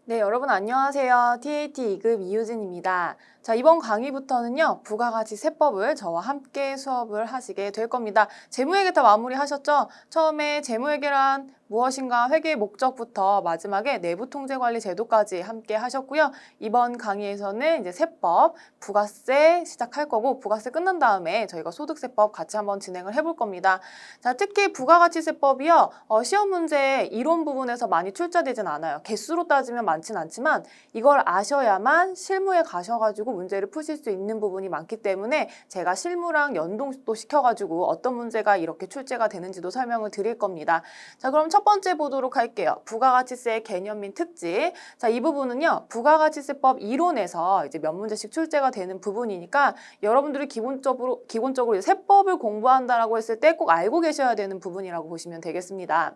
네, 여러분 안녕하세요. TAT 2급 이유진입니다. 자, 이번 강의부터는요, 부가가치세법을 저와 함께 수업을 하시게 될 겁니다. 재무회계 다 마무리하셨죠? 처음에 재무회계란 무엇인가 회계의 목적부터 마지막에 내부통제관리 제도까지 함께 하셨고요. 이번 강의에서는 이제 세법, 부가세 시작할 거고, 부가세 끝난 다음에 저희가 소득세법 같이 한번 진행을 해볼 겁니다. 자, 특히 부가가치세법이요, 시험 문제 이론 부분에서 많이 출제되진 않아요. 개수로 따지면 많진 않지만 이걸 아셔야만 실무에 가셔가지고 문제를 푸실 수 있는 부분이 많기 때문에 제가 실무랑 연동도 시켜가지고 어떤 문제가 이렇게 출제가 되는지도 설명을 드릴 겁니다. 자, 그럼 첫 번째 보도록 할게요. 부가가치세 개념 및 특징. 자, 이 부분은요, 부가가치세법 이론에서 이제 몇 문제씩 출제가 되는 부분이니까 여러분들이 기본적으로 세법을 공부한다라고 했을 때 꼭 알고 계셔야 되는 부분이라고 보시면 되겠습니다.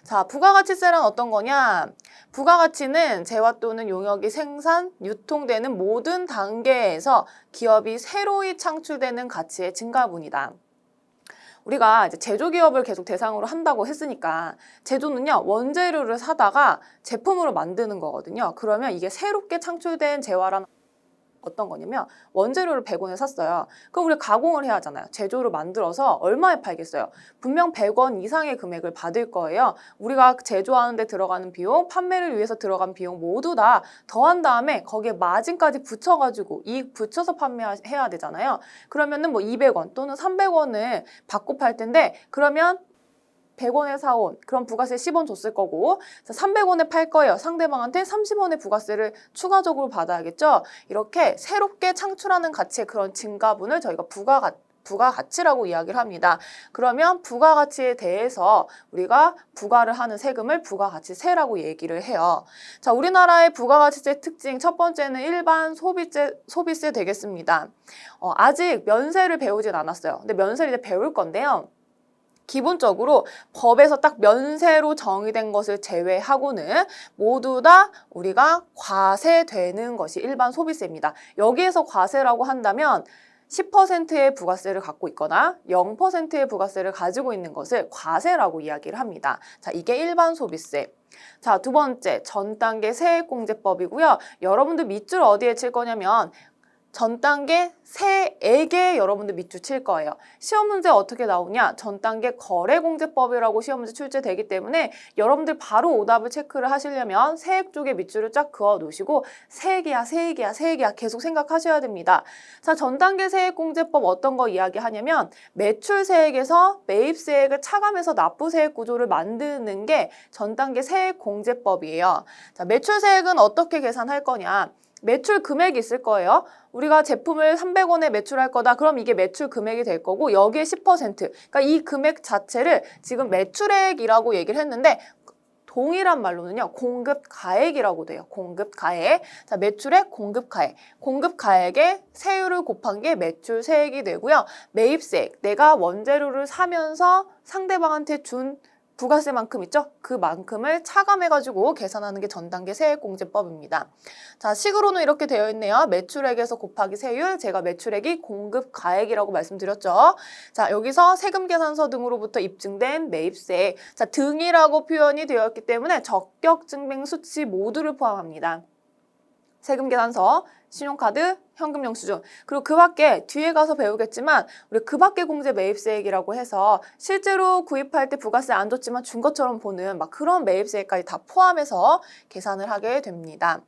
자, 부가가치세란 어떤 거냐? 부가가치는 재화 또는 용역이 생산, 유통되는 모든 단계에서 기업이 새로이 창출되는 가치의 증가분이다. 우리가 이제 제조기업을 계속 대상으로 한다고 했으니까 제조는요, 원재료를 사다가 제품으로 만드는 거거든요. 그러면 이게 새롭게 창출된 재화란 어떤 거냐면 원재료를 100원에 샀어요. 그럼 우리가 가공을 해야 하잖아요. 제조를 만들어서 얼마에 팔겠어요? 분명 100원 이상의 금액을 받을 거예요. 우리가 제조하는 데 들어가는 비용, 판매를 위해서 들어간 비용 모두 다 더한 다음에 거기에 마진까지 붙여가지고 이익 붙여서 판매해야 되잖아요. 그러면은 뭐 200원 또는 300원을 받고 팔 텐데 그러면 100원에 사온, 그럼 부가세 10원 줬을 거고 300원에 팔 거예요. 상대방한테 30원의 부가세를 추가적으로 받아야겠죠. 이렇게 새롭게 창출하는 가치의 그런 증가분을 저희가 부가가치라고 이야기를 합니다. 그러면 부가가치에 대해서 우리가 부과를 하는 세금을 부가가치세라고 얘기를 해요. 자, 우리나라의 부가가치세 특징 첫 번째는 일반 소비세 되겠습니다. 아직 면세를 배우진 않았어요. 근데 면세를 이제 배울 건데요. 기본적으로 법에서 딱 면세로 정의된 것을 제외하고는 모두 다 우리가 과세되는 것이 일반 소비세입니다. 여기에서 과세라고 한다면 10%의 부가세를 갖고 있거나 0%의 부가세를 가지고 있는 것을 과세라고 이야기를 합니다. 자, 이게 일반 소비세. 자, 두 번째, 전 단계 세액공제법이고요. 여러분들 밑줄 어디에 칠 거냐면 전 단계 세액에 여러분들 밑줄 칠 거예요. 시험 문제 어떻게 나오냐? 전 단계 거래공제법이라고 시험 문제 출제되기 때문에 여러분들 바로 오답을 체크를 하시려면 세액 쪽에 밑줄을 쫙 그어 놓으시고 세액이야 계속 생각하셔야 됩니다. 자, 전 단계 세액공제법 어떤 거 이야기하냐면 매출세액에서 매입세액을 차감해서 납부세액 구조를 만드는 게 전 단계 세액공제법이에요. 자, 매출세액은 어떻게 계산할 거냐? 매출 금액이 있을 거예요. 우리가 제품을 300원에 매출할 거다. 그럼 이게 매출 금액이 될 거고 여기에 10%. 그러니까 이 금액 자체를 지금 매출액이라고 얘기를 했는데 동일한 말로는요. 공급가액이라고 돼요. 공급가액. 자, 매출액, 공급가액. 공급가액에 세율을 곱한 게 매출세액이 되고요. 매입세액. 내가 원재료를 사면서 상대방한테 준 부가세만큼 있죠? 그만큼을 차감해가지고 계산하는 게 전 단계 세액공제법입니다. 자, 식으로는 이렇게 되어 있네요. 매출액에서 곱하기 세율, 제가 매출액이 공급가액이라고 말씀드렸죠. 자, 여기서 세금계산서 등으로부터 입증된 매입세액. 자, 등이라고 표현이 되어 있기 때문에 적격증명 수치 모두를 포함합니다. 세금계산서, 신용카드, 현금영수증. 그리고 그 밖에 뒤에 가서 배우겠지만 우리 그 밖에 공제 매입세액이라고 해서 실제로 구입할 때 부가세 안 줬지만 준 것처럼 보는 막 그런 매입세액까지 다 포함해서 계산을 하게 됩니다.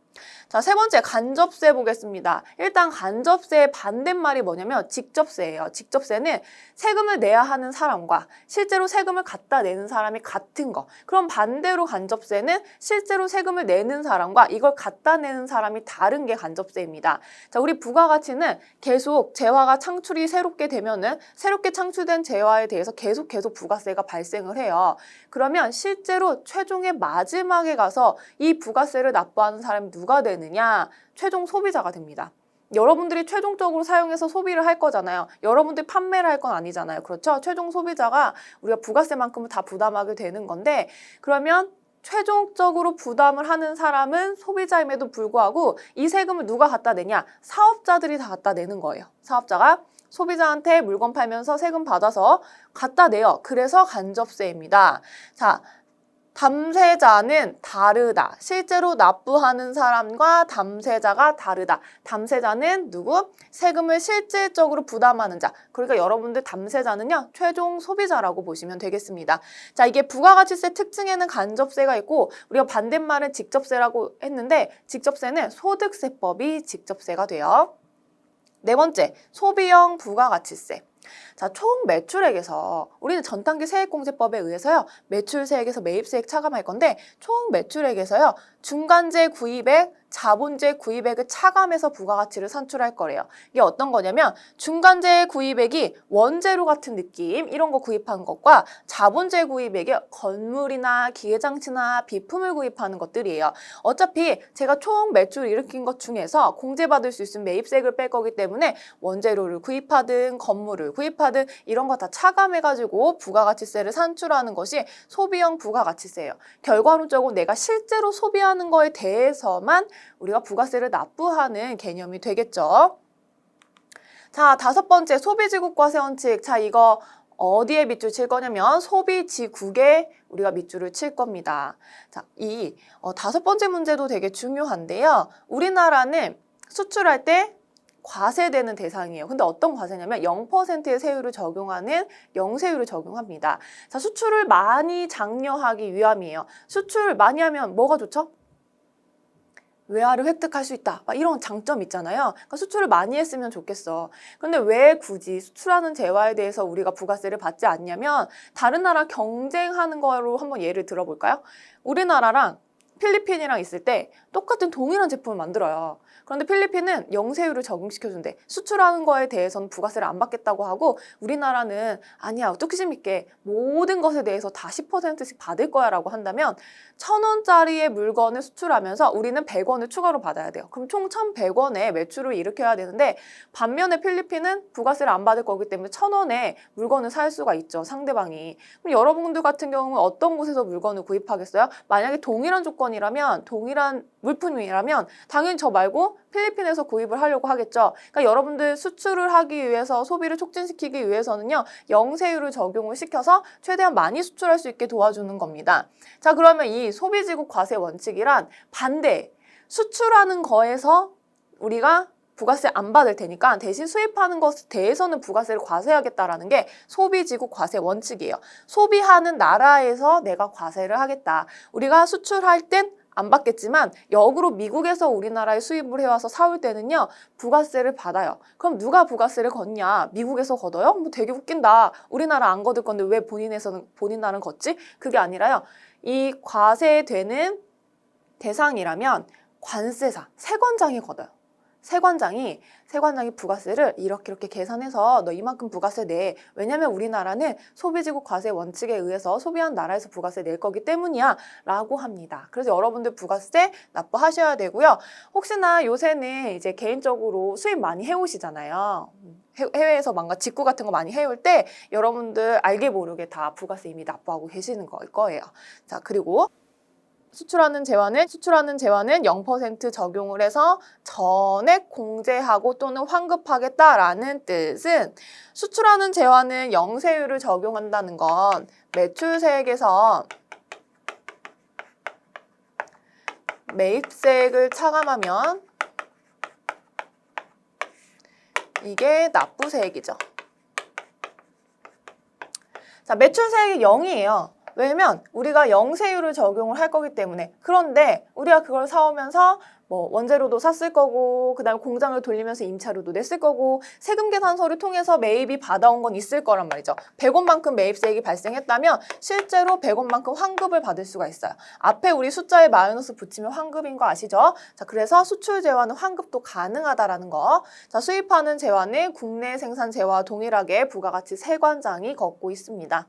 자, 세 번째 간접세 보겠습니다. 일단 간접세의 반대말이 뭐냐면 직접세예요. 직접세는 세금을 내야 하는 사람과 실제로 세금을 갖다 내는 사람이 같은 거. 그럼 반대로 간접세는 실제로 세금을 내는 사람과 이걸 갖다 내는 사람이 다른 게 간접세입니다. 자, 우리 부가가치는 계속 재화가 창출이 새롭게 되면은 새롭게 창출된 재화에 대해서 계속 부가세가 발생을 해요. 그러면 실제로 최종의 마지막에 가서 이 부가세를 납부하는 사람이 누가 되느냐? 최종 소비자가 됩니다. 여러분들이 최종적으로 사용해서 소비를 할 거잖아요. 여러분들이 판매를 할 건 아니잖아요. 그렇죠? 최종 소비자가 우리가 부가세만큼을 다 부담하게 되는 건데 그러면 최종적으로 부담을 하는 사람은 소비자임에도 불구하고 이 세금을 누가 갖다 내냐? 사업자들이 다 갖다 내는 거예요. 사업자가 소비자한테 물건 팔면서 세금 받아서 갖다 내요. 그래서 간접세입니다. 자, 담세자는 다르다. 실제로 납부하는 사람과 담세자가 다르다. 담세자는 누구? 세금을 실질적으로 부담하는 자. 그러니까 여러분들 담세자는요, 최종 소비자라고 보시면 되겠습니다. 자, 이게 부가가치세 특징에는 간접세가 있고 우리가 반대말은 직접세라고 했는데 직접세는 소득세법이 직접세가 돼요. 네 번째, 소비형 부가가치세. 자, 총 매출액에서 우리는 전단기 세액공제법에 의해서요, 매출세액에서 매입세액 차감할 건데 총 매출액에서요, 중간재 구입액, 자본재 구입액을 차감해서 부가가치를 산출할 거래요. 이게 어떤 거냐면 중간재 구입액이 원재료 같은 느낌 이런 거 구입하는 것과 자본재 구입액이 건물이나 기계장치나 비품을 구입하는 것들이에요. 어차피 제가 총 매출을 일으킨 것 중에서 공제받을 수 있는 매입세액을 뺄 거기 때문에 원재료를 구입하든 건물을 구입하든 이런 거 다 차감해가지고 부가가치세를 산출하는 것이 소비형 부가가치세예요. 결과론적으로 내가 실제로 소비하는 거에 대해서만 우리가 부가세를 납부하는 개념이 되겠죠. 자, 다섯 번째, 소비지국과세 원칙. 자, 이거 어디에 밑줄 칠 거냐면 소비지국에 우리가 밑줄을 칠 겁니다. 자, 이 다섯 번째 문제도 되게 중요한데요. 우리나라는 수출할 때 과세되는 대상이에요. 근데 어떤 과세냐면 0%의 세율을 적용하는 영세율을 적용합니다. 자, 수출을 많이 장려하기 위함이에요. 수출 많이 하면 뭐가 좋죠? 외화를 획득할 수 있다. 막 이런 장점 있잖아요. 그러니까 수출을 많이 했으면 좋겠어. 근데 왜 굳이 수출하는 재화에 대해서 우리가 부가세를 받지 않냐면 다른 나라 경쟁하는 거로 한번 예를 들어볼까요? 우리나라랑 필리핀이랑 있을 때 똑같은 동일한 제품을 만들어요. 그런데 필리핀은 영세율을 적용시켜준대. 수출하는 거에 대해서는 부가세를 안 받겠다고 하고 우리나라는 아니야, 뚝심 있게 모든 것에 대해서 다 10%씩 받을 거야 라고 한다면 1,000원짜리의 물건을 수출하면서 우리는 100원을 추가로 받아야 돼요. 그럼 총 1,100원의 매출을 일으켜야 되는데 반면에 필리핀은 부가세를 안 받을 거기 때문에 1,000원에 물건을 살 수가 있죠, 상대방이. 그럼 여러분들 같은 경우는 어떤 곳에서 물건을 구입하겠어요? 만약에 동일한 조건이라면, 동일한 물품이라면 당연히 저 말고 필리핀에서 구입을 하려고 하겠죠. 그러니까 여러분들 수출을 하기 위해서, 소비를 촉진시키기 위해서는요, 영세율을 적용을 시켜서 최대한 많이 수출할 수 있게 도와주는 겁니다. 자, 그러면 이 소비지국 과세 원칙이란 반대, 수출하는 거에서 우리가 부가세 안 받을 테니까 대신 수입하는 것에 대해서는 부가세를 과세하겠다라는 게 소비지국 과세 원칙이에요. 소비하는 나라에서 내가 과세를 하겠다. 우리가 수출할 땐 안 받겠지만 역으로 미국에서 우리나라에 수입을 해와서 사올 때는요, 부가세를 받아요. 그럼 누가 부가세를 걷냐? 미국에서 걷어요? 뭐 되게 웃긴다. 우리나라 안 걷을 건데 왜 본인 나라는 걷지? 그게 아니라요. 이 과세되는 대상이라면 관세사, 세관장이 걷어요. 세관장이 부가세를 이렇게 계산해서 너 이만큼 부가세 내. 왜냐면 우리나라는 소비지국 과세 원칙에 의해서 소비한 나라에서 부가세 낼 거기 때문이야 라고 합니다. 그래서 여러분들 부가세 납부하셔야 되고요. 혹시나 요새는 이제 개인적으로 수입 많이 해오시잖아요. 해외에서 뭔가 직구 같은 거 많이 해올 때 여러분들 알게 모르게 다 부가세 이미 납부하고 계시는 거일 거예요. 자, 그리고 수출하는 재화는 0% 적용을 해서 전액 공제하고 또는 환급하겠다라는 뜻은, 수출하는 재화는 영세율을 적용한다는 건 매출세액에서 매입세액을 차감하면 이게 납부세액이죠. 자, 매출세액이 0이에요. 왜냐면 우리가 영세율을 적용을 할 거기 때문에. 그런데 우리가 그걸 사오면서 뭐 원재료도 샀을 거고, 그 다음에 공장을 돌리면서 임차료도 냈을 거고, 세금 계산서를 통해서 매입이 받아온 건 있을 거란 말이죠. 100원만큼 매입세액이 발생했다면 실제로 100원만큼 환급을 받을 수가 있어요. 앞에 우리 숫자에 마이너스 붙이면 환급인 거 아시죠? 자, 그래서 수출 재화는 환급도 가능하다라는 거. 자, 수입하는 재화는 국내 생산 재화와 동일하게 부가가치 세관장이 걷고 있습니다.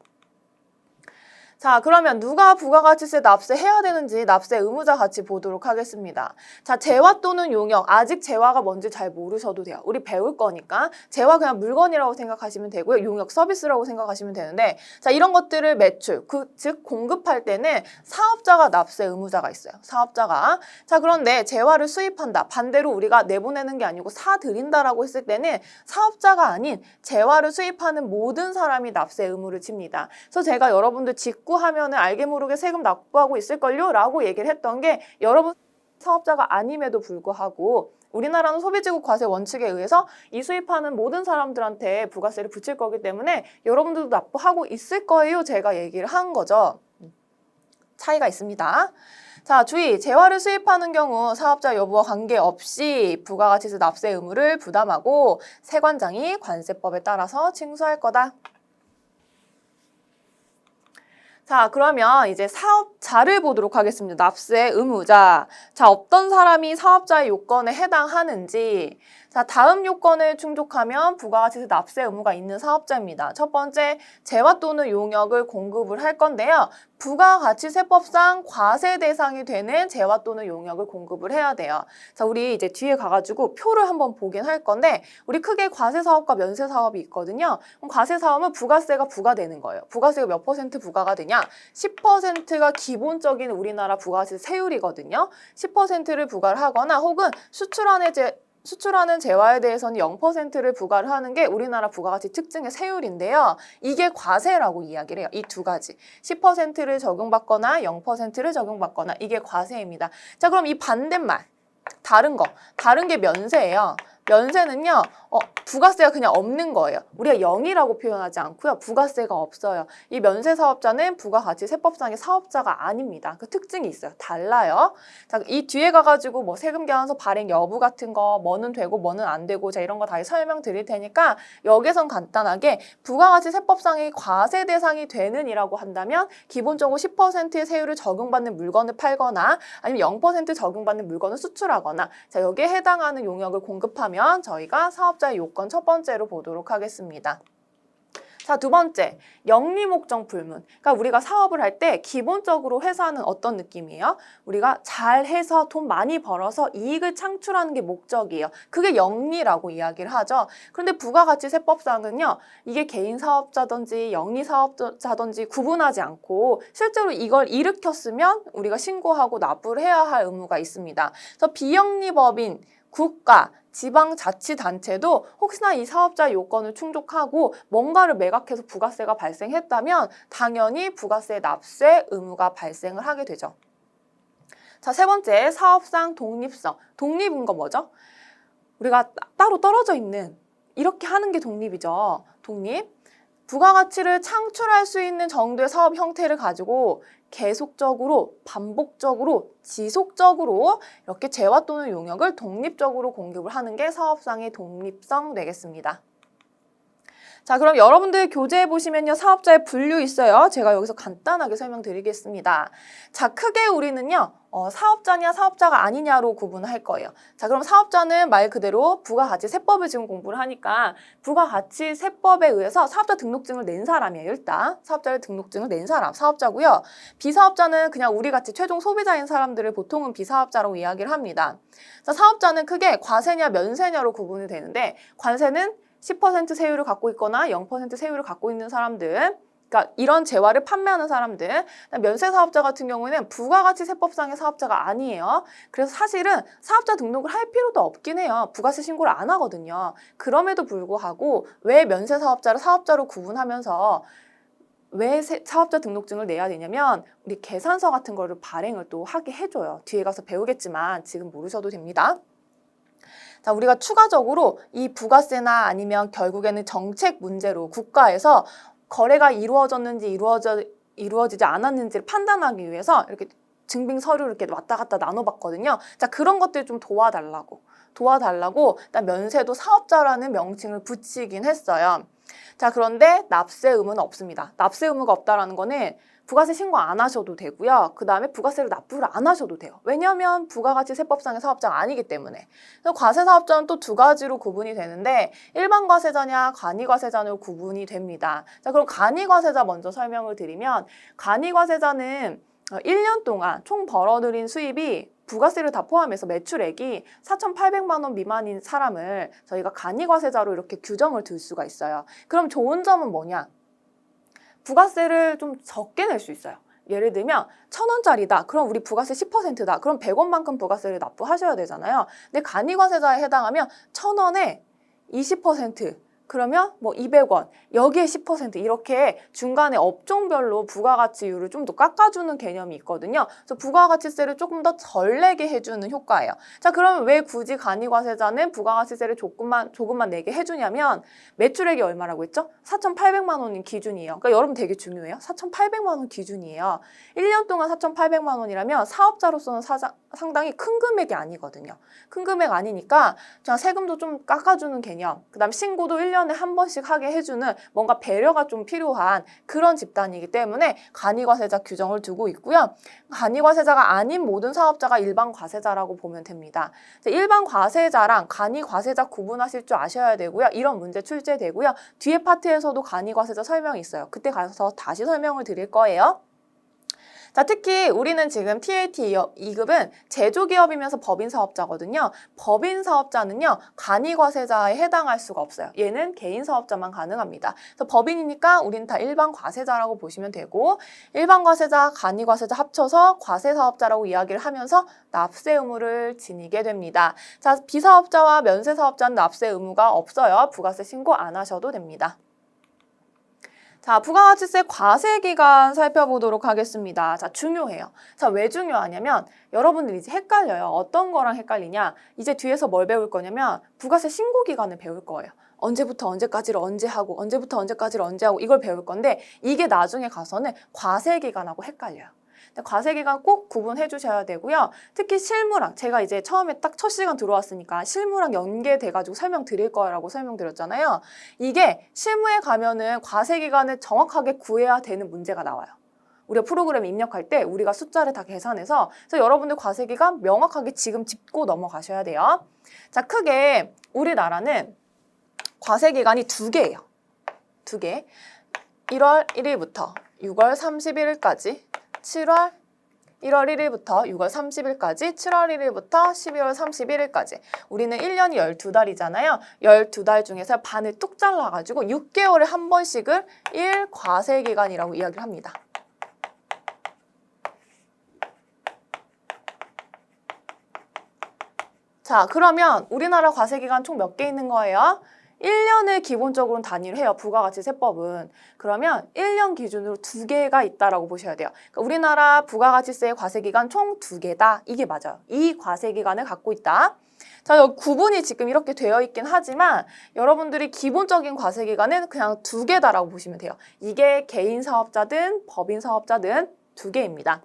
자, 그러면 누가 부가가치세 납세해야 되는지 납세 의무자 같이 보도록 하겠습니다. 자, 재화 또는 용역. 아직 재화가 뭔지 잘 모르셔도 돼요. 우리 배울 거니까. 재화 그냥 물건이라고 생각하시면 되고요. 용역 서비스라고 생각하시면 되는데, 자, 이런 것들을 매출, 즉 공급할 때는 사업자가 납세 의무자가 있어요. 사업자가. 자, 그런데 재화를 수입한다. 반대로 우리가 내보내는 게 아니고 사들인다라고 했을 때는 사업자가 아닌 재화를 수입하는 모든 사람이 납세 의무를 집니다. 그래서 제가 여러분들 직구 욕구하면은 알게 모르게 세금 납부하고 있을걸요? 라고 얘기를 했던 게 여러분 사업자가 아님에도 불구하고 우리나라는 소비지국 과세 원칙에 의해서 이 수입하는 모든 사람들한테 부가세를 붙일 거기 때문에 여러분들도 납부하고 있을 거예요. 제가 얘기를 한 거죠. 차이가 있습니다. 자, 주의! 재화를 수입하는 경우 사업자 여부와 관계없이 부가가치세 납세 의무를 부담하고 세관장이 관세법에 따라서 징수할 거다. 자, 그러면 이제 사업자를 보도록 하겠습니다. 납세 의무자. 자, 어떤 사람이 사업자의 요건에 해당하는지. 자, 다음 요건을 충족하면 부가가치세 납세 의무가 있는 사업자입니다. 첫 번째, 재화 또는 용역을 공급을 할 건데요. 부가가치세법상 과세 대상이 되는 재화 또는 용역을 공급을 해야 돼요. 자, 우리 이제 뒤에 가가지고 표를 한번 보긴 할 건데, 우리 크게 과세사업과 면세사업이 있거든요. 그럼 과세사업은 부가세가 부과되는 거예요. 부가세가 몇 % 부과가 되냐? 10%가 기본적인 우리나라 부가세 세율이거든요. 10%를 부과를 하거나 혹은 수출하는 재화에 대해서는 0%를 부과를 하는 게 우리나라 부가가치 특징의 세율인데요. 이게 과세라고 이야기를 해요. 이 두 가지. 10%를 적용받거나 0%를 적용받거나 이게 과세입니다. 자, 그럼 이 반대말. 다른 게 면세예요. 면세는요, 부가세가 그냥 없는 거예요. 우리가 0이라고 표현하지 않고요. 부가세가 없어요. 이 면세 사업자는 부가가치세법상의 사업자가 아닙니다. 그 특징이 있어요. 달라요. 자, 이 뒤에 가가지고 뭐 세금 개헌서 발행 여부 같은 거, 뭐는 되고 뭐는 안 되고, 자, 이런 거 다 설명드릴 테니까 여기선 간단하게 부가가치세법상의 과세 대상이 되는 이라고 한다면 기본적으로 10%의 세율을 적용받는 물건을 팔거나 아니면 0% 적용받는 물건을 수출하거나, 자, 여기에 해당하는 용역을 공급하면 저희가 사업자의 요건 첫 번째로 보도록 하겠습니다. 자, 두 번째, 영리목적 불문. 그러니까 우리가 사업을 할 때 기본적으로 회사는 어떤 느낌이에요? 우리가 잘해서 돈 많이 벌어서 이익을 창출하는 게 목적이에요. 그게 영리라고 이야기를 하죠. 그런데 부가가치세법상은요, 이게 개인 사업자든지 영리 사업자든지 구분하지 않고 실제로 이걸 일으켰으면 우리가 신고하고 납부를 해야 할 의무가 있습니다. 그래서 비영리법인 국가, 지방자치단체도 혹시나 이 사업자 요건을 충족하고 뭔가를 매각해서 부가세가 발생했다면 당연히 부가세 납세 의무가 발생을 하게 되죠. 자, 세 번째, 사업상 독립성. 독립인 거 뭐죠? 우리가 따로 떨어져 있는, 이렇게 하는 게 독립이죠. 독립. 부가가치를 창출할 수 있는 정도의 사업 형태를 가지고 계속적으로, 반복적으로, 지속적으로 이렇게 재화 또는 용역을 독립적으로 공급을 하는 게 사업상의 독립성 되겠습니다. 자, 그럼 여러분들 교재에 보시면요, 사업자의 분류 있어요. 제가 여기서 간단하게 설명드리겠습니다. 자, 크게 우리는요, 사업자냐 사업자가 아니냐로 구분할 거예요. 자, 그럼 사업자는 말 그대로 부가가치세법을 지금 공부를 하니까 부가가치세법에 의해서 사업자 등록증을 낸 사람이에요. 일단 사업자를 등록증을 낸 사람, 사업자고요. 비사업자는 그냥 우리같이 최종 소비자인 사람들을 보통은 비사업자라고 이야기를 합니다. 자, 사업자는 크게 과세냐 면세냐로 구분이 되는데, 관세는 10% 세율을 갖고 있거나 0% 세율을 갖고 있는 사람들, 그러니까 이런 재화를 판매하는 사람들. 면세 사업자 같은 경우에는 부가가치세법상의 사업자가 아니에요. 그래서 사실은 사업자 등록을 할 필요도 없긴 해요. 부가세 신고를 안 하거든요. 그럼에도 불구하고 왜 면세 사업자를 사업자로 구분하면서 왜 사업자 등록증을 내야 되냐면 우리 계산서 같은 거를 발행을 또 하게 해줘요. 뒤에 가서 배우겠지만 지금 모르셔도 됩니다. 자, 우리가 추가적으로 이 부가세나 아니면 결국에는 정책 문제로 국가에서 거래가 이루어졌는지 이루어지지 않았는지를 판단하기 위해서 이렇게 증빙 서류를 이렇게 왔다 갔다 나눠봤거든요. 자, 그런 것들 좀 도와달라고 일단 면세도 사업자라는 명칭을 붙이긴 했어요. 자, 그런데 납세 의무는 없습니다. 납세 의무가 없다라는 거는 부가세 신고 안 하셔도 되고요. 그 다음에 부가세를 납부를 안 하셔도 돼요. 왜냐하면 부가가치세법상의 사업자가 아니기 때문에. 그래서 과세사업자는 또 두 가지로 구분이 되는데 일반 과세자냐 간이과세자로 구분이 됩니다. 자, 그럼 간이과세자 먼저 설명을 드리면, 간이과세자는 1년 동안 총 벌어들인 수입이 부가세를 다 포함해서 매출액이 4,800만 원 미만인 사람을 저희가 간이과세자로 이렇게 규정을 둘 수가 있어요. 그럼 좋은 점은 뭐냐? 부가세를 좀 적게 낼 수 있어요. 예를 들면 1,000원짜리다. 그럼 우리 부가세 10%다. 그럼 100원만큼 부가세를 납부하셔야 되잖아요. 근데 간이과세자에 해당하면 1,000원에 20% 그러면 뭐 200원, 여기에 10% 이렇게 중간에 업종별로 부가가치율을 좀 더 깎아주는 개념이 있거든요. 그래서 부가가치세를 조금 더 덜 내게 해주는 효과예요. 자, 그러면 왜 굳이 간이과세자는 부가가치세를 조금만 내게 해주냐면 매출액이 얼마라고 했죠? 4,800만 원인 기준이에요. 그러니까 여러분 되게 중요해요. 4,800만 원 기준이에요. 1년 동안 4,800만 원이라면 사업자로서는 상당히 큰 금액이 아니거든요. 큰 금액 아니니까 그냥 세금도 좀 깎아주는 개념, 그 다음 신고도 1년에 한 번씩 하게 해주는 뭔가 배려가 좀 필요한 그런 집단이기 때문에 간이과세자 규정을 두고 있고요. 간이과세자가 아닌 모든 사업자가 일반 과세자라고 보면 됩니다. 일반 과세자랑 간이과세자 구분하실 줄 아셔야 되고요. 이런 문제 출제되고요. 뒤에 파트에서도 간이과세자 설명이 있어요. 그때 가서 다시 설명을 드릴 거예요. 자, 특히 우리는 지금 TAT 2급은 제조기업이면서 법인사업자거든요. 법인사업자는요, 간이과세자에 해당할 수가 없어요. 얘는 개인사업자만 가능합니다. 그래서 법인이니까 우리는 다 일반과세자라고 보시면 되고, 일반과세자, 간이과세자 합쳐서 과세사업자라고 이야기를 하면서 납세 의무를 지니게 됩니다. 자, 비사업자와 면세사업자는 납세 의무가 없어요. 부가세 신고 안 하셔도 됩니다. 자, 부가가치세 과세기간 살펴보도록 하겠습니다. 자, 중요해요. 자, 왜 중요하냐면 여러분들 이제 헷갈려요. 어떤 거랑 헷갈리냐? 이제 뒤에서 뭘 배울 거냐면 부가세 신고기간을 배울 거예요. 언제부터 언제까지를 언제 하고 언제부터 언제까지를 언제 하고 이걸 배울 건데 이게 나중에 가서는 과세기간하고 헷갈려요. 과세기간 꼭 구분해 주셔야 되고요. 특히 실무랑 제가 이제 처음에 딱 첫 시간 들어왔으니까 실무랑 연계돼가지고 설명드릴 거라고 설명드렸잖아요. 이게 실무에 가면은 과세기간을 정확하게 구해야 되는 문제가 나와요. 우리가 프로그램에 입력할 때 우리가 숫자를 다 계산해서 그래서 여러분들 과세기간 명확하게 지금 짚고 넘어가셔야 돼요. 자, 크게 우리나라는 과세기간이 두 개예요. 두 개. 1월 1일부터 6월 31일까지 1월 1일부터 6월 30일까지, 7월 1일부터 12월 31일까지. 우리는 1년이 12달이잖아요. 12달 중에서 반을 뚝 잘라가지고 6개월에 한 번씩을 1과세기간이라고 이야기를 합니다. 자, 그러면 우리나라 과세기간 총 몇 개 있는 거예요? 1년을 기본적으로 단위로 해요. 부가가치세법은. 그러면 1년 기준으로 2개가 있다라고 보셔야 돼요. 그러니까 우리나라 부가가치세 과세기간 총 2개다. 이게 맞아요. 이 과세기간을 갖고 있다. 자, 여기 구분이 지금 이렇게 되어 있긴 하지만 여러분들이 기본적인 과세기간은 그냥 2개다라고 보시면 돼요. 이게 개인사업자든 법인사업자든 2개입니다.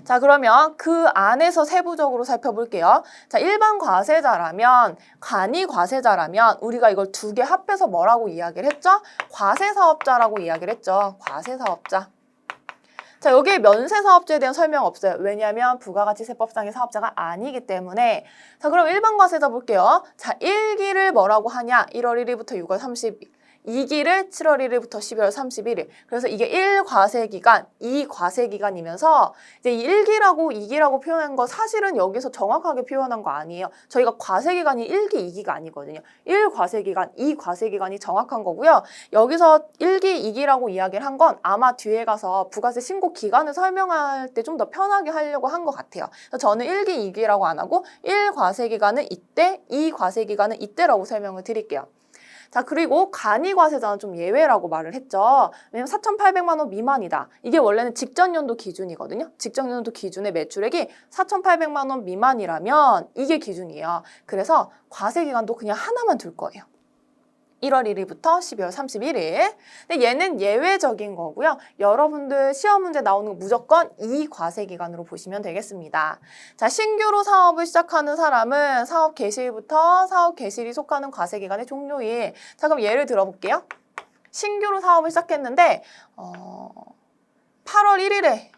자, 그러면 그 안에서 세부적으로 살펴볼게요. 자, 일반 과세자라면, 간이과세자라면 우리가 이걸 2개 합해서 뭐라고 이야기를 했죠? 과세사업자라고 이야기를 했죠. 과세사업자. 자, 여기에 면세사업자에 대한 설명 없어요. 왜냐하면 부가가치세법상의 사업자가 아니기 때문에. 자, 그럼 일반 과세자 볼게요. 자, 1기를 뭐라고 하냐? 1월 1일부터 6월 30일. 2기를 7월 1일부터 12월 31일. 그래서 이게 1과세기간, 2과세기간이면서 이제 1기라고 2기라고 표현한 거 사실은 여기서 정확하게 표현한 거 아니에요. 저희가 과세기간이 1기, 2기가 아니거든요. 1과세기간, 2과세기간이 정확한 거고요. 여기서 1기, 2기라고 이야기를 한 건 아마 뒤에 가서 부가세 신고 기간을 설명할 때 좀 더 편하게 하려고 한 것 같아요. 그래서 저는 1기, 2기라고 안 하고 1과세기간은 이때, 2과세기간은 이때라고 설명을 드릴게요. 자, 그리고 간이과세자는 좀 예외라고 말을 했죠. 왜냐면 4,800만 원 미만이다. 이게 원래는 직전연도 기준이거든요. 직전연도 기준의 매출액이 4,800만 원 미만이라면 이게 기준이에요. 그래서 과세기간도 그냥 하나만 둘 거예요. 1월 1일부터 12월 31일. 근데 얘는 예외적인 거고요. 여러분들 시험 문제 나오는 거 무조건 이 과세기간으로 보시면 되겠습니다. 자, 신규로 사업을 시작하는 사람은 사업 개시일부터 사업 개시일이 속하는 과세기간의 종료일. 자, 그럼 예를 들어볼게요. 신규로 사업을 시작했는데 8월 1일에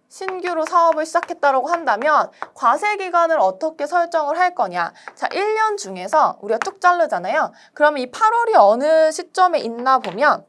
신규로 사업을 시작했다고 한다면 과세기간을 어떻게 설정을 할 거냐. 자, 1년 중에서 우리가 뚝 자르잖아요. 그러면 이 8월이 어느 시점에 있나 보면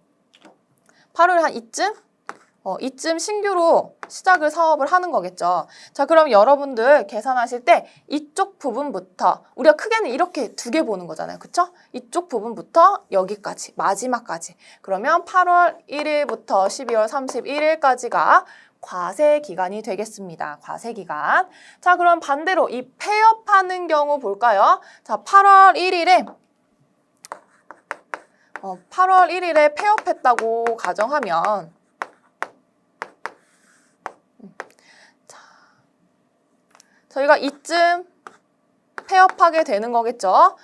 8월 한 이쯤 신규로 시작을 사업을 하는 거겠죠. 자, 그럼 여러분들 계산하실 때 이쪽 부분부터 우리가 크게는 이렇게 2개 보는 거잖아요. 그쵸? 이쪽 부분부터 여기까지, 마지막까지. 그러면 8월 1일부터 12월 31일까지가 과세기간이 되겠습니다. 과세기간. 자, 그럼 반대로 이 폐업하는 경우 볼까요? 자, 8월 1일에 8월 1일에 폐업했다고 가정하면 저희가 이쯤 폐업하게 되는 거겠죠?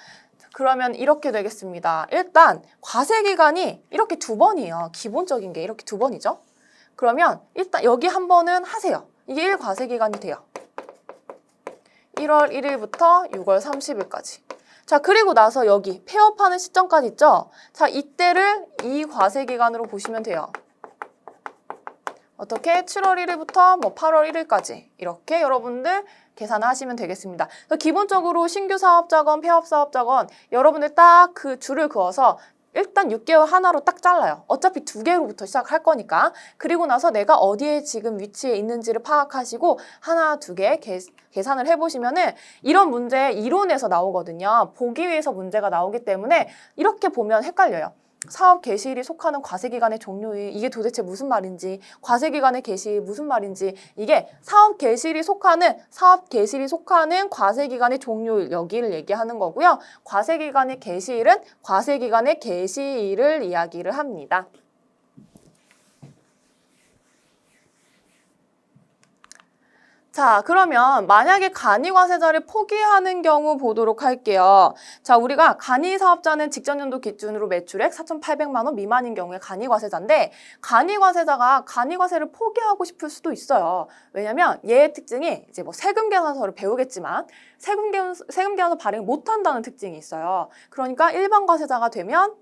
그러면 이렇게 되겠습니다. 일단 과세기간이 이렇게 2번이에요. 기본적인 게 이렇게 2번이죠. 그러면 일단 여기 한 번은 하세요. 이게 1과세기간이 돼요. 1월 1일부터 6월 30일까지. 자, 그리고 나서 여기 폐업하는 시점까지 있죠? 자, 이때를 2과세기간으로 보시면 돼요. 어떻게? 7월 1일부터 8월 1일까지 이렇게 여러분들 계산을 하시면 되겠습니다. 그래서 기본적으로 신규 사업자건 폐업 사업자건 여러분들 딱 그 줄을 그어서 일단 6개월 하나로 딱 잘라요. 어차피 2개로부터 시작할 거니까. 그리고 나서 내가 어디에 지금 위치에 있는지를 파악하시고 하나, 2개 계산을 해보시면은 이런 문제 이론에서 나오거든요. 보기 위해서 문제가 나오기 때문에 이렇게 보면 헷갈려요. 사업 개시일이 속하는 과세기간의 종료일, 이게 도대체 무슨 말인지, 과세기간의 개시일 무슨 말인지, 이게 사업 개시일이 속하는 과세기간의 종료일, 여기를 얘기하는 거고요. 과세기간의 개시일은 과세기간의 개시일을 이야기를 합니다. 자, 그러면 만약에 간이과세자를 포기하는 경우 보도록 할게요. 자, 우리가 간이사업자는 직전연도 기준으로 매출액 4,800만 원 미만인 경우에 간이과세자인데 간이과세자가 간이과세를 포기하고 싶을 수도 있어요. 왜냐면 얘의 특징이 이제 세금계산서를 배우겠지만 세금계산서 발행 못한다는 특징이 있어요. 그러니까 일반 과세자가 되면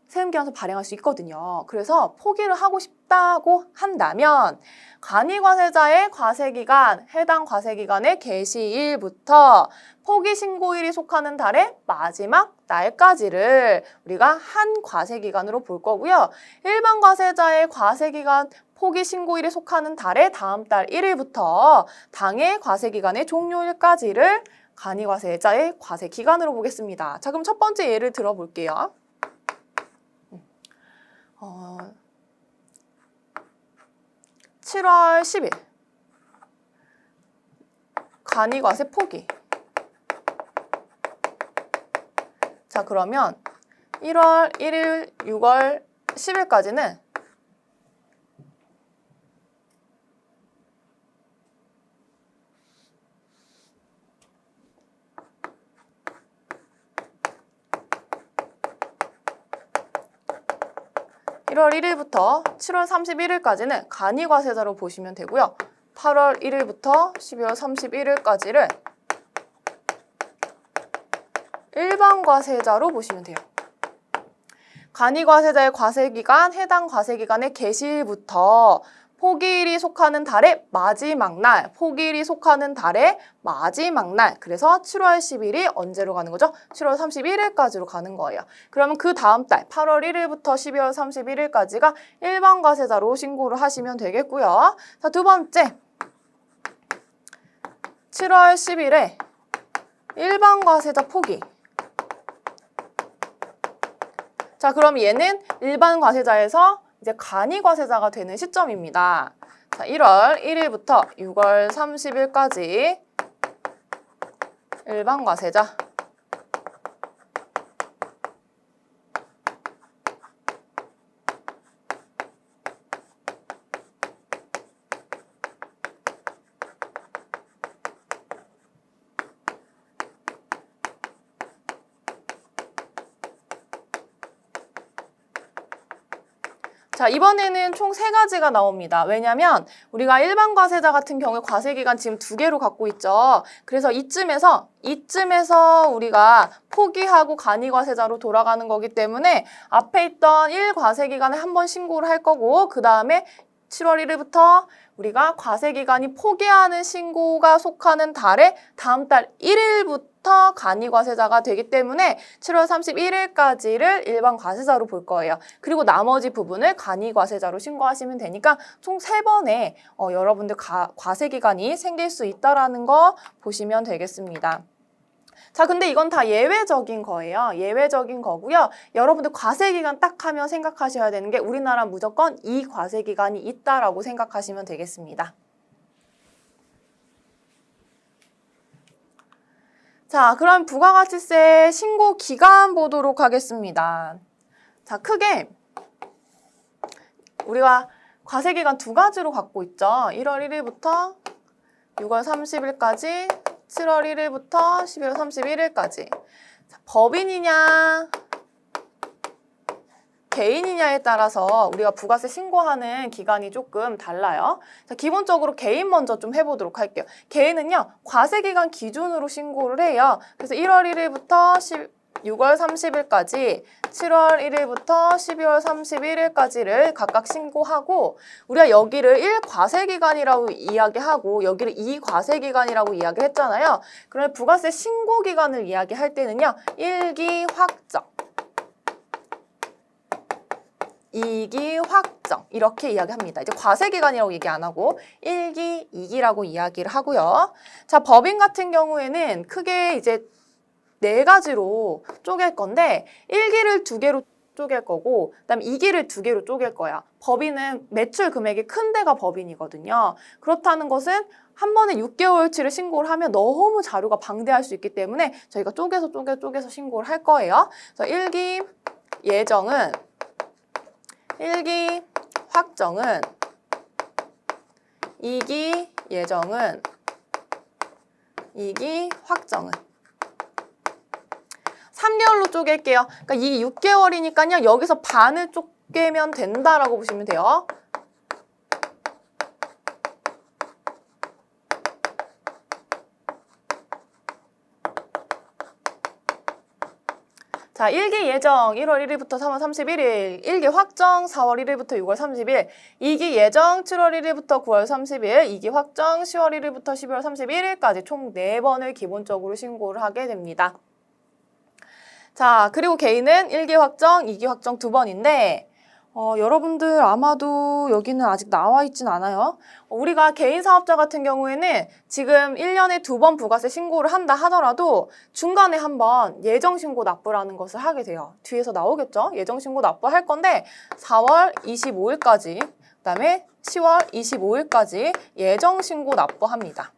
세금계산서 발행할 수 있거든요. 그래서 포기를 하고 싶다고 한다면 간이과세자의 과세기간, 해당 과세기간의 개시일부터 포기신고일이 속하는 달의 마지막 날까지를 우리가 한 과세기간으로 볼 거고요. 일반 과세자의 과세기간 포기신고일이 속하는 달의 다음 달 1일부터 당해 과세기간의 종료일까지를 간이과세자의 과세기간으로 보겠습니다. 자, 그럼 첫 번째 예를 들어볼게요. 7월 10일 간이과세 포기. 자, 그러면 1월 1일, 6월 10일까지는 (1월 1일부터) (7월 31일까지는) 간이과세자로 보시면 되고요. 8월 1일부터 12월 31일까지를 일반과세자로 보시면 돼요. 간이과세자의 과세기간, 해당 과세기간의 개시일부터 포기일이 속하는 달의 마지막 날, 그래서 7월 10일이 언제로 가는 거죠? 7월 31일까지로 가는 거예요. 그러면 그 다음 달 8월 1일부터 12월 31일까지가 일반과세자로 신고를 하시면 되겠고요. 자, 두 번째 7월 10일에 일반과세자 포기. 자, 그럼 얘는 일반과세자에서 이제 간이과세자가 되는 시점입니다. 자, 1월 1일부터 6월 30일까지 일반과세자. 자, 이번에는 총 3가지가 나옵니다. 왜냐면 우리가 일반 과세자 같은 경우에 과세기간 지금 2개로 갖고 있죠. 그래서 이쯤에서 우리가 포기하고 간이과세자로 돌아가는 거기 때문에 앞에 있던 1과세기간에 한 번 신고를 할 거고 그 다음에 7월 1일부터 우리가 과세기간이 포기하는 신고가 속하는 달의 다음 달 1일부터 간이과세자가 되기 때문에 7월 31일까지를 일반 과세자로 볼 거예요. 그리고 나머지 부분을 간이과세자로 신고하시면 되니까 총 3번의 여러분들 과세기간이 생길 수 있다는 거 보시면 되겠습니다. 자, 근데 이건 다 예외적인 거예요. 예외적인 거고요. 여러분들 과세기간 딱 하면 생각하셔야 되는 게 우리나라 무조건 이 과세기간이 있다라고 생각하시면 되겠습니다. 자, 그럼 부가가치세 신고 기간 보도록 하겠습니다. 자, 크게 우리가 과세기간 두 가지로 갖고 있죠. 1월 1일부터 6월 30일까지, 7월 1일부터 12월 31일까지. 자, 법인이냐 개인이냐에 따라서 우리가 부가세 신고하는 기간이 조금 달라요. 자, 기본적으로 개인 먼저 좀 해보도록 할게요. 개인은요, 과세기간 기준으로 신고를 해요. 그래서 1월 1일부터 6월 30일까지, 7월 1일부터 12월 31일까지를 각각 신고하고, 우리가 여기를 1과세기간이라고 이야기하고 여기를 2과세기간이라고 이야기했잖아요. 그러면 부가세 신고기간을 이야기할 때는요, 1기 확정, 2기 확정 이렇게 이야기합니다. 이제 과세기간이라고 얘기 안 하고 1기, 2기라고 이야기를 하고요. 자, 법인 같은 경우에는 크게 이제 4가지로 쪼갤 건데 1기를 2개로 쪼갤 거고 그다음에 2기를 2개로 쪼갤 거야. 법인은 매출 금액이 큰 데가 법인이거든요. 그렇다는 것은 한 번에 6개월치를 신고를 하면 너무 자료가 방대할 수 있기 때문에 저희가 쪼개서 신고를 할 거예요. 그래서 1기 예정은 1기 확정은 2기 예정은 2기 확정은 3개월로 쪼갤게요. 그러니까 이게 6개월이니까요. 여기서 반을 쪼개면 된다라고 보시면 돼요. 자, 1기 예정 1월 1일부터 3월 31일, 1기 확정 4월 1일부터 6월 30일, 2기 예정 7월 1일부터 9월 30일, 2기 확정 10월 1일부터 12월 31일까지 총 4번을 기본적으로 신고를 하게 됩니다. 자, 그리고 개인은 1기 확정, 2기 확정 2번인데 여러분들 아마도 여기는 아직 나와 있진 않아요. 우리가 개인 사업자 같은 경우에는 지금 1년에 2번 부가세 신고를 한다 하더라도 중간에 한번 예정신고 납부라는 것을 하게 돼요. 뒤에서 나오겠죠? 예정신고 납부 할 건데 4월 25일까지, 그 다음에 10월 25일까지 예정신고 납부합니다.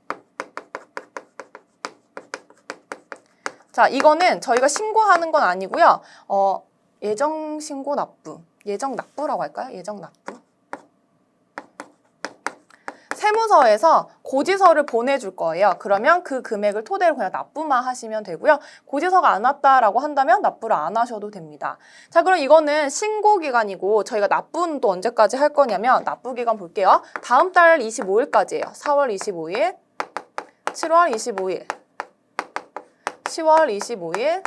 자, 이거는 저희가 신고하는 건 아니고요. 예정신고 납부. 예정 납부라고 할까요? 예정 납부. 세무서에서 고지서를 보내줄 거예요. 그러면 그 금액을 토대로 그냥 납부만 하시면 되고요. 고지서가 안 왔다라고 한다면 납부를 안 하셔도 됩니다. 자, 그럼 이거는 신고기간이고 저희가 납부는 또 언제까지 할 거냐면 납부기간 볼게요. 다음 달 25일까지예요. 4월 25일, 7월 25일, 10월 25일,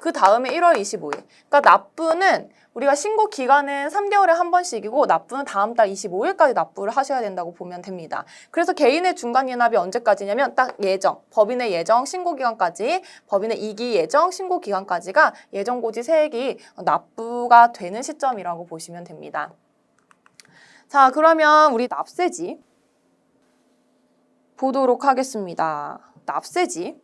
그 다음에 1월 25일. 그러니까 납부는 우리가 신고 기간은 3개월에 한 번씩이고 납부는 다음 달 25일까지 납부를 하셔야 된다고 보면 됩니다. 그래서 개인의 중간 예납이 언제까지냐면 딱 예정, 법인의 예정 신고 기간까지, 법인의 2기 예정 신고 기간까지가 예정고지 세액이 납부가 되는 시점이라고 보시면 됩니다. 자, 그러면 우리 납세지 보도록 하겠습니다. 납세지.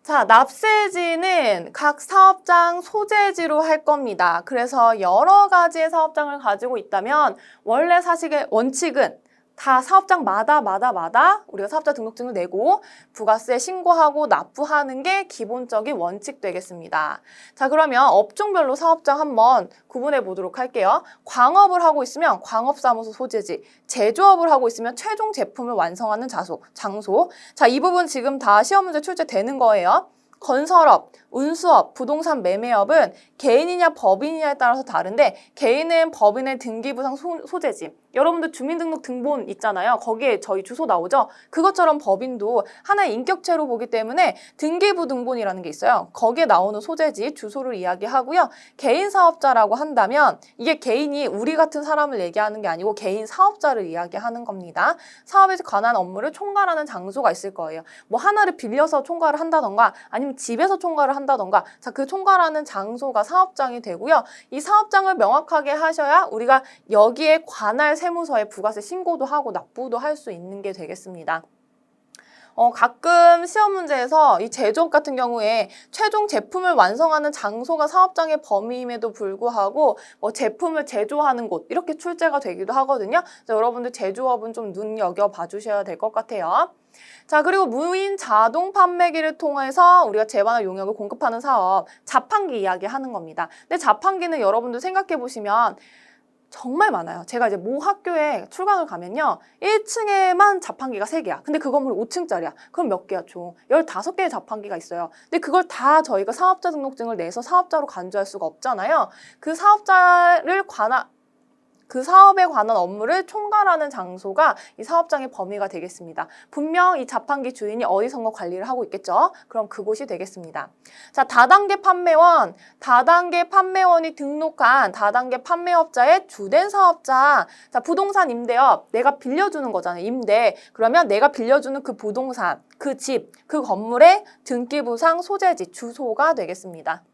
자, 납세지는 각 사업장 소재지로 할 겁니다. 그래서 여러 가지의 사업장을 가지고 있다면 원래 사실의 원칙은 다 사업장마다 우리가 사업자 등록증을 내고 부가세 신고하고 납부하는 게 기본적인 원칙 되겠습니다. 자, 그러면 업종별로 사업장 한번 구분해 보도록 할게요. 광업을 하고 있으면 광업사무소 소재지, 제조업을 하고 있으면 최종 제품을 완성하는 장소. 자, 이 부분 지금 다 시험 문제 출제되는 거예요. 건설업, 운수업, 부동산 매매업은 개인이냐 법인이냐에 따라서 다른데 개인은 법인의 등기부상 소재지. 여러분들 주민등록 등본 있잖아요. 거기에 저희 주소 나오죠? 그것처럼 법인도 하나의 인격체로 보기 때문에 등기부 등본이라는 게 있어요. 거기에 나오는 소재지, 주소를 이야기하고요. 개인 사업자라고 한다면 이게 개인이 우리 같은 사람을 얘기하는 게 아니고 개인 사업자를 이야기하는 겁니다. 사업에 관한 업무를 총괄하는 장소가 있을 거예요. 뭐 하나를 빌려서 총괄을 한다던가 아니면 집에서 총괄을 한다던가, 자, 그 총괄하는 장소가 사업장이 되고요. 이 사업장을 명확하게 하셔야 우리가 여기에 관할 세무서에 부가세 신고도 하고 납부도 할 수 있는 게 되겠습니다. 가끔 시험 문제에서 이 제조업 같은 경우에 최종 제품을 완성하는 장소가 사업장의 범위임에도 불구하고 제품을 제조하는 곳 이렇게 출제가 되기도 하거든요. 여러분들 제조업은 좀 눈여겨봐 주셔야 될 것 같아요. 자, 그리고 무인 자동 판매기를 통해서 우리가 재반화 용역을 공급하는 사업, 자판기 이야기하는 겁니다. 근데 자판기는 여러분들 생각해 보시면 정말 많아요. 제가 이제 모 학교에 출강을 가면요. 1층에만 자판기가 3개야. 근데 그 건물 5층짜리야. 그럼 몇 개야, 총? 15개의 자판기가 있어요. 근데 그걸 다 저희가 사업자 등록증을 내서 사업자로 간주할 수가 없잖아요. 그 사업에 관한 업무를 총괄하는 장소가 이 사업장의 범위가 되겠습니다. 분명 이 자판기 주인이 어디선가 관리를 하고 있겠죠. 그럼 그곳이 되겠습니다. 자, 다단계 판매원이 등록한 다단계 판매업자의 주된 사업자. 자, 부동산 임대업, 내가 빌려주는 거잖아요. 임대. 그러면 내가 빌려주는 그 부동산, 그 집, 그 건물의 등기부상 소재지, 주소가 되겠습니다.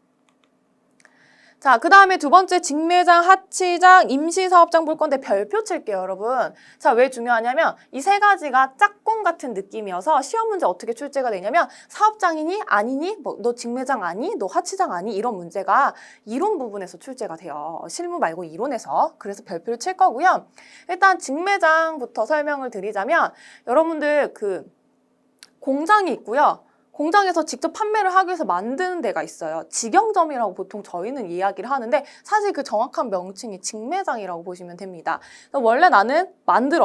자, 그 다음에 두 번째 직매장, 하치장, 임시사업장 볼 건데 별표 칠게요, 여러분. 자, 왜 중요하냐면 이 세 가지가 짝꿍 같은 느낌이어서 시험 문제 어떻게 출제가 되냐면 사업장이니? 아니니? 너 직매장 아니? 너 하치장 아니? 이런 문제가 이론 부분에서 출제가 돼요. 실무 말고 이론에서. 그래서 별표를 칠 거고요. 일단 직매장부터 설명을 드리자면 여러분들 그 공장이 있고요. 공장에서 직접 판매를 하기 위해서 만드는 데가 있어요. 직영점이라고 보통 저희는 이야기를 하는데 사실 그 정확한 명칭이 직매장이라고 보시면 됩니다. 원래 나는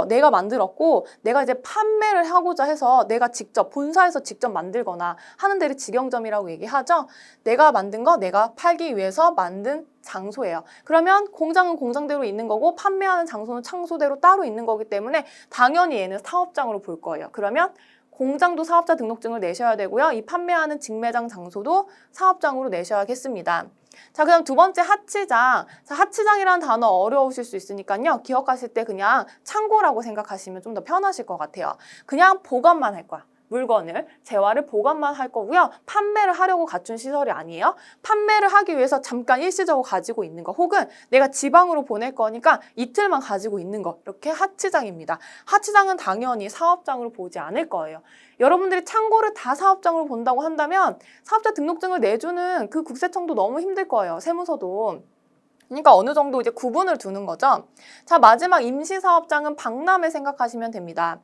내가 만들었고 내가 이제 판매를 하고자 해서 내가 직접 본사에서 직접 만들거나 하는 데를 직영점이라고 얘기하죠. 내가 만든 거 내가 팔기 위해서 만든 장소예요. 그러면 공장은 공장대로 있는 거고 판매하는 장소는 장소대로 따로 있는 거기 때문에 당연히 얘는 사업장으로 볼 거예요. 그러면 공장도 사업자 등록증을 내셔야 되고요. 이 판매하는 직매장 장소도 사업장으로 내셔야겠습니다. 자, 그다음 두 번째 하치장. 자, 하치장이라는 단어 어려우실 수 있으니까요. 기억하실 때 그냥 창고라고 생각하시면 좀 더 편하실 것 같아요. 그냥 보관만 할 거야. 물건을, 재화를 보관만 할 거고요. 판매를 하려고 갖춘 시설이 아니에요. 판매를 하기 위해서 잠깐 일시적으로 가지고 있는 거 혹은 내가 지방으로 보낼 거니까 이틀만 가지고 있는 거 이렇게 하치장입니다. 하치장은 당연히 사업장으로 보지 않을 거예요. 여러분들이 창고를 다 사업장으로 본다고 한다면 사업자 등록증을 내주는 그 국세청도 너무 힘들 거예요. 세무서도. 그러니까 어느 정도 이제 구분을 두는 거죠. 자, 마지막 임시사업장은 박람회 생각하시면 됩니다.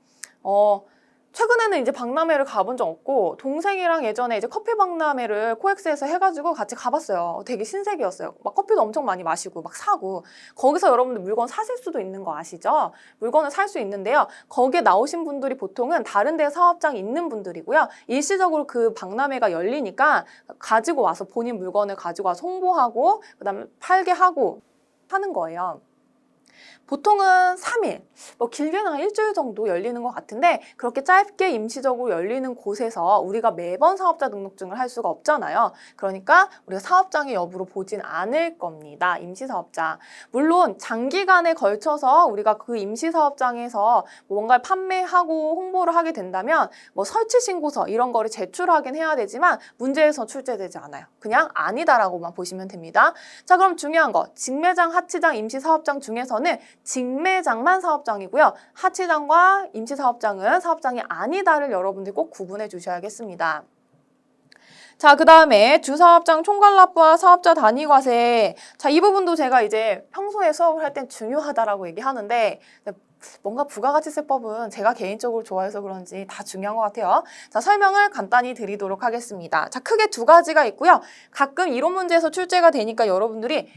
최근에는 이제 박람회를 가본 적 없고 동생이랑 예전에 이제 커피 박람회를 코엑스에서 해가지고 같이 가봤어요. 되게 신세계였어요. 막 커피도 엄청 많이 마시고 막 사고 거기서 여러분들 물건 사실 수도 있는 거 아시죠? 물건을 살 수 있는데요. 거기에 나오신 분들이 보통은 다른 데 사업장이 있는 분들이고요. 일시적으로 그 박람회가 열리니까 가지고 와서 본인 물건을 가지고 와서 홍보하고 그다음에 팔게 하고 하는 거예요. 보통은 3일, 길게는 한 일주일 정도 열리는 것 같은데 그렇게 짧게 임시적으로 열리는 곳에서 우리가 매번 사업자 등록증을 할 수가 없잖아요. 그러니까 우리가 사업장의 여부로 보진 않을 겁니다. 임시사업장. 물론 장기간에 걸쳐서 우리가 그 임시사업장에서 뭔가를 판매하고 홍보를 하게 된다면 설치신고서 이런 거를 제출하긴 해야 되지만 문제에서 출제되지 않아요. 그냥 아니다라고만 보시면 됩니다. 자, 그럼 중요한 거 직매장, 하치장, 임시사업장 중에서는 직매장만 사업장이고요. 하치장과 임시사업장은 사업장이 아니다를 여러분들 꼭 구분해 주셔야겠습니다. 자, 그 다음에 주사업장 총괄납부와 사업자 단위과세. 자, 이 부분도 제가 이제 평소에 수업을 할 땐 중요하다라고 얘기하는데 뭔가 부가가치세법은 제가 개인적으로 좋아해서 그런지 다 중요한 것 같아요. 자, 설명을 간단히 드리도록 하겠습니다. 자, 크게 두 가지가 있고요. 가끔 이론 문제에서 출제가 되니까 여러분들이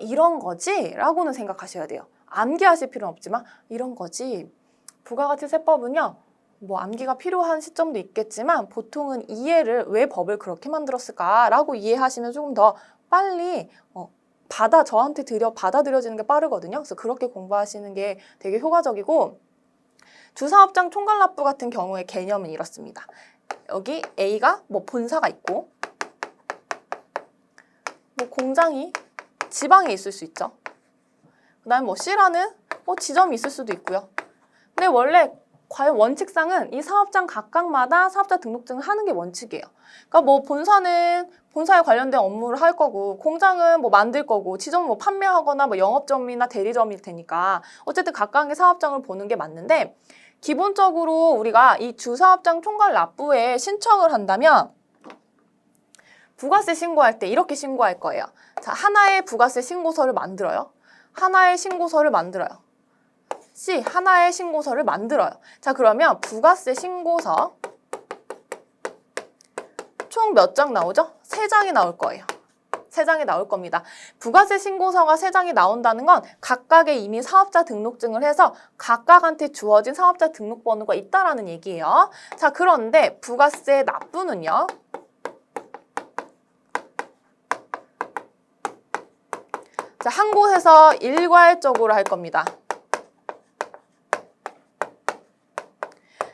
이런 거지? 라고는 생각하셔야 돼요. 암기하실 필요는 없지만 이런 거지. 부가가치세법은요. 암기가 필요한 시점도 있겠지만 보통은 이해를 왜 법을 그렇게 만들었을까라고 이해하시면 조금 더 빨리 저한테 받아들여지는 게 빠르거든요. 그래서 그렇게 공부하시는 게 되게 효과적이고 주사업장 총괄납부 같은 경우의 개념은 이렇습니다. 여기 A가 본사가 있고 공장이 지방에 있을 수 있죠. 그 다음에 C라는 지점이 있을 수도 있고요. 근데 원래 과연 원칙상은 이 사업장 각각마다 사업자 등록증을 하는 게 원칙이에요. 그러니까 본사는 본사에 관련된 업무를 할 거고 공장은 만들 거고 지점은 판매하거나 영업점이나 대리점일 테니까 어쨌든 각각의 사업장을 보는 게 맞는데 기본적으로 우리가 이 주사업장 총괄 납부에 신청을 한다면 부가세 신고할 때 이렇게 신고할 거예요. 자, 하나의 부가세 신고서를 만들어요. 하나의 신고서를 만들어요. C, 하나의 신고서를 만들어요. 자, 그러면 부가세 신고서 총 몇 장 나오죠? 3장이 나올 거예요. 3장이 나올 겁니다. 부가세 신고서가 3장이 나온다는 건 각각의 이미 사업자 등록증을 해서 각각한테 주어진 사업자 등록번호가 있다라는 얘기예요. 자, 그런데 부가세 납부는요. 자, 한 곳에서 일괄적으로 할 겁니다.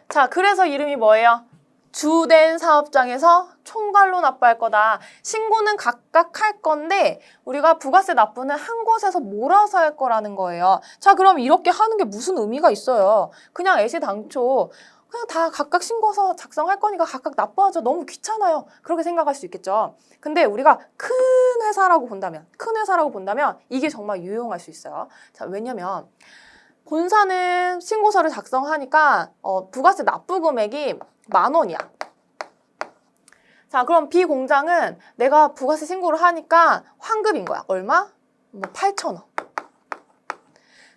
자, 그래서 이름이 뭐예요? 주된 사업장에서 총괄로 납부할 거다. 신고는 각각 할 건데 우리가 부가세 납부는 한 곳에서 몰아서 할 거라는 거예요. 자, 그럼 이렇게 하는 게 무슨 의미가 있어요? 그냥 애시당초 그냥 다 각각 신고서 작성할 거니까 각각 납부하죠. 너무 귀찮아요. 그렇게 생각할 수 있겠죠. 근데 우리가 큰 회사라고 본다면 이게 정말 유용할 수 있어요. 자, 왜냐면 본사는 신고서를 작성하니까 부가세 납부 금액이 10,000원이야. 자, 그럼 B 공장은 내가 부가세 신고를 하니까 환급인 거야. 얼마? 8,000원.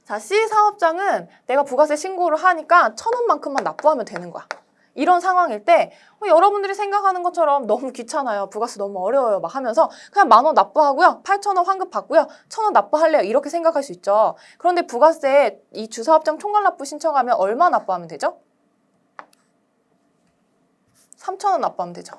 자, C 사업장은 내가 부가세 신고를 하니까 1,000원만큼만 납부하면 되는 거야. 이런 상황일 때 여러분들이 생각하는 것처럼 너무 귀찮아요. 부가세 너무 어려워요. 막 하면서 그냥 10,000원 납부하고요. 8,000원 환급 받고요. 1,000원 납부할래요. 이렇게 생각할 수 있죠. 그런데 부가세 이 주사업장 총괄 납부 신청하면 얼마 납부하면 되죠? 3,000원 납부하면 되죠.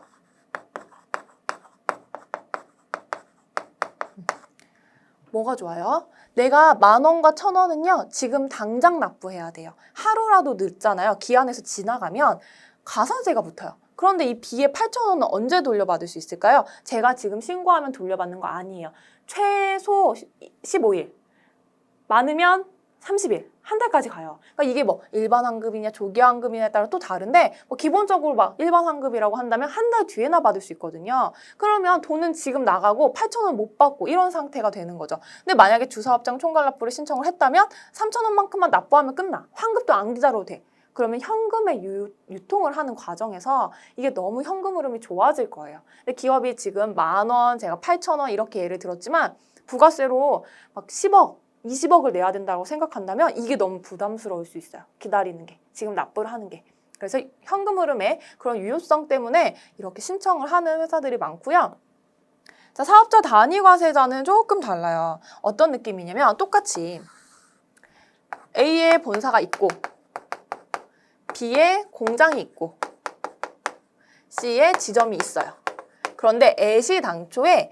뭐가 좋아요? 내가 10,000원과 1,000원은요, 지금 당장 납부해야 돼요. 하루라도 늦잖아요. 기한에서 지나가면 가산세가 붙어요. 그런데 이 B의 8,000원은 언제 돌려받을 수 있을까요? 제가 지금 신고하면 돌려받는 거 아니에요. 최소 15일, 많으면 30일, 한 달까지 가요. 그러니까 이게 뭐 일반 환급이냐 조기 환급이냐에 따라 또 다른데 기본적으로 막 일반 환급이라고 한다면 한 달 뒤에나 받을 수 있거든요. 그러면 돈은 지금 나가고 8,000원 못 받고 이런 상태가 되는 거죠. 근데 만약에 주사업장 총괄 납부를 신청을 했다면 3,000원만큼만 납부하면 끝나. 환급도 안 기다려도 돼. 그러면 현금의 유통을 하는 과정에서 이게 너무 현금 흐름이 좋아질 거예요. 근데 기업이 지금 10,000원, 제가 8,000원 이렇게 예를 들었지만 부가세로 막 10억, 20억을 내야 된다고 생각한다면 이게 너무 부담스러울 수 있어요. 기다리는 게, 지금 납부를 하는 게. 그래서 현금 흐름의 그런 유효성 때문에 이렇게 신청을 하는 회사들이 많고요. 자, 사업자 단위 과세자는 조금 달라요. 어떤 느낌이냐면 똑같이 A에 본사가 있고 B에 공장이 있고 C에 지점이 있어요. 그런데 애시당초에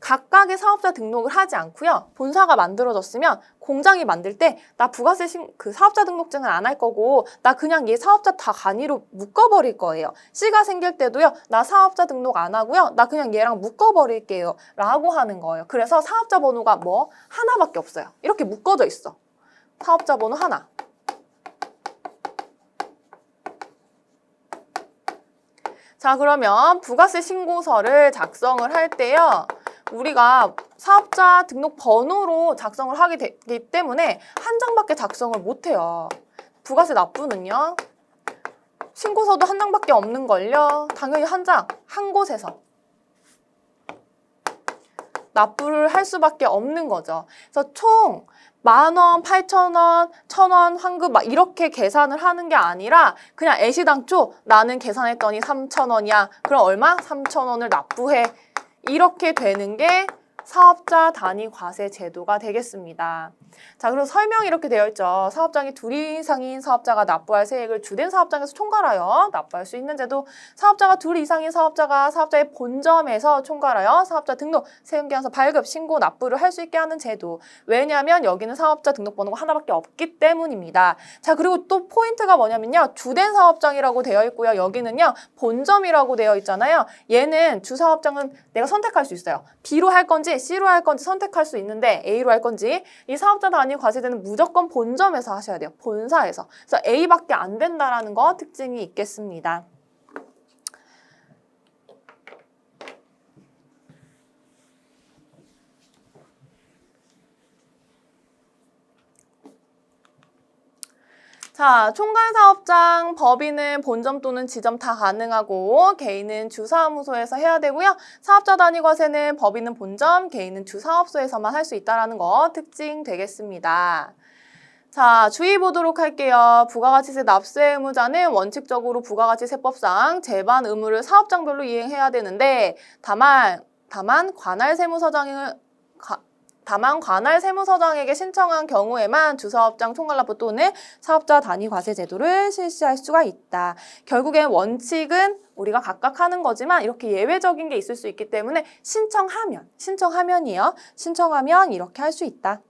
각각의 사업자 등록을 하지 않고요. 본사가 만들어졌으면 공장이 만들 때 나 부가세 그 사업자 등록증은 안 할 거고 나 그냥 얘 사업자 다 간이로 묶어버릴 거예요. C가 생길 때도요. 나 사업자 등록 안 하고요. 나 그냥 얘랑 묶어버릴게요. 라고 하는 거예요. 그래서 사업자 번호가 뭐 하나밖에 없어요. 이렇게 묶어져 있어. 사업자 번호 하나. 자, 그러면 부가세 신고서를 작성을 할 때요. 우리가 사업자 등록 번호로 작성을 하게 되기 때문에 한 장밖에 작성을 못해요. 부가세 납부는요. 신고서도 한 장밖에 없는걸요. 당연히 한 장, 한 곳에서 납부를 할 수밖에 없는 거죠. 그래서 총 10,000원, 8,000원, 1,000원 환급 막 이렇게 계산을 하는 게 아니라 그냥 애시당초 나는 계산했더니 3,000원이야. 그럼 얼마? 3,000원을 납부해. 이렇게 되는 게 사업자 단위 과세 제도가 되겠습니다. 자, 그리고 설명이 이렇게 되어 있죠. 사업장이 2 이상인 사업자가 납부할 세액을 주된 사업장에서 총괄하여 납부할 수 있는 제도. 사업자가 2 이상인 사업자가 사업자의 본점에서 총괄하여 사업자 등록, 세금계산서 발급, 신고, 납부를 할 수 있게 하는 제도. 왜냐하면 여기는 사업자 등록번호가 하나밖에 없기 때문입니다. 자, 그리고 또 포인트가 뭐냐면요. 주된 사업장이라고 되어 있고요. 여기는요. 본점이라고 되어 있잖아요. 얘는 주사업장은 내가 선택할 수 있어요. B로 할 건지 C로 할 건지 선택할 수 있는데 A로 할 건지 이 사업자 단위 과세제는 무조건 본점에서 하셔야 돼요. 본사에서. 그래서 A밖에 안 된다라는 거 특징이 있겠습니다. 자, 총괄사업장, 법인은 본점 또는 지점 다 가능하고 개인은 주사무소에서 해야 되고요. 사업자 단위 과세는 법인은 본점, 개인은 주사업소에서만 할 수 있다는 거 특징 되겠습니다. 자, 주의 보도록 할게요. 부가가치세 납세 의무자는 원칙적으로 부가가치세법상 제반 의무를 사업장별로 이행해야 되는데 다만 관할 세무서장에게 신청한 경우에만 주사업장 총괄납부 또는 사업자 단위 과세 제도를 실시할 수가 있다. 결국엔 원칙은 우리가 각각 하는 거지만 이렇게 예외적인 게 있을 수 있기 때문에 신청하면 이렇게 할 수 있다.